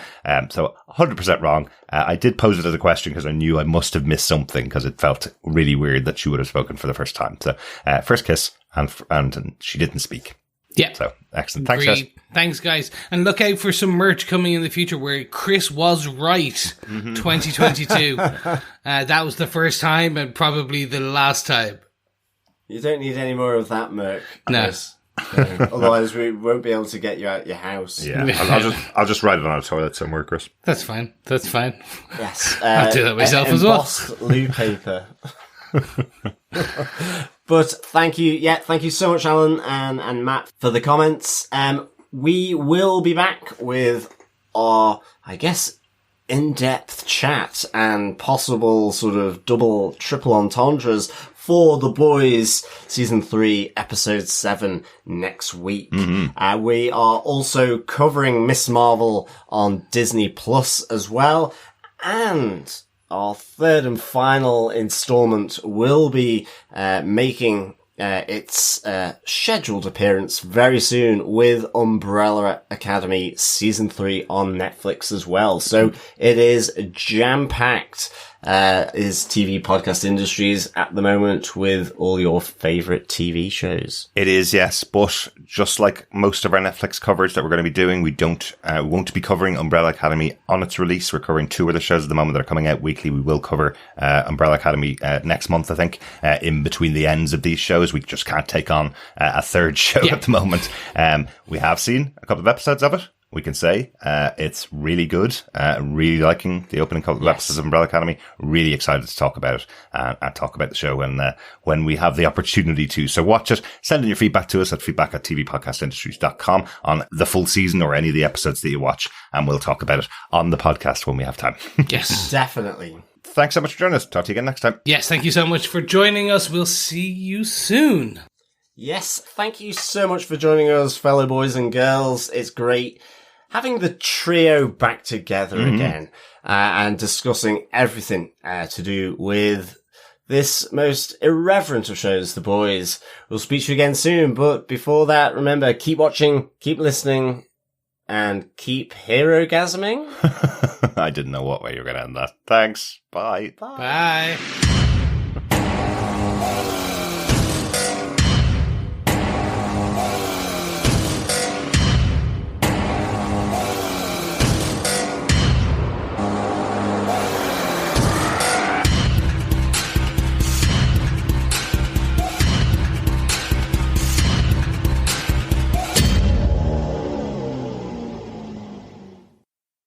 so 100% wrong. I did pose it as a question because I knew I must have missed something, because it felt really weird that she would have spoken for the first time. So, first kiss and she didn't speak. Yeah. So, excellent. Thanks, guys. Thanks, guys. And look out for some merch coming in the future where Chris was right. 2022. That was the first time and probably the last time. You don't need any more of that, Merc. No. Otherwise, we won't be able to get you out your house. Yeah, I'll just write it on a toilet somewhere, Chris. That's fine. Yes. I'll do that myself as well. Embossed loo paper. But thank you. Yeah, thank you so much, Alan and Matt, for the comments. We will be back with our, I guess, in-depth chat and possible sort of double, triple entendres for The Boys Season 3, Episode 7 next week. We are also covering Miss Marvel on Disney Plus as well. And our third and final installment will be making its scheduled appearance very soon with Umbrella Academy Season 3 on Netflix as well. So it is jam-packed, is TV podcast industries at the moment with all your favourite TV shows. It is, yes, but just like most of our Netflix coverage that we're going to be doing, we won't be covering Umbrella Academy on its release. We're covering two other shows at the moment that are coming out weekly. We will cover Umbrella Academy next month, I think, in between the ends of these shows. We just can't take on a third show at the moment. We have seen a couple of episodes of it. We can say it's really good. Really liking the opening couple of episodes of Umbrella Academy. Really excited to talk about it and talk about the show when we have the opportunity to. So watch it. Send in your feedback to us at feedback@tvpodcastindustries.com on the full season or any of the episodes that you watch, and we'll talk about it on the podcast when we have time. Yes, definitely. Thanks so much for joining us. Talk to you again next time. Yes, thank you so much for joining us. We'll see you soon. Yes, thank you so much for joining us, fellow boys and girls. It's great having the trio back together again and discussing everything to do with this most irreverent of shows, The Boys. We'll speak to you again soon, but before that, remember, keep watching, keep listening, and keep Herogasming. I didn't know what way you were going to end that. Thanks. Bye. Bye.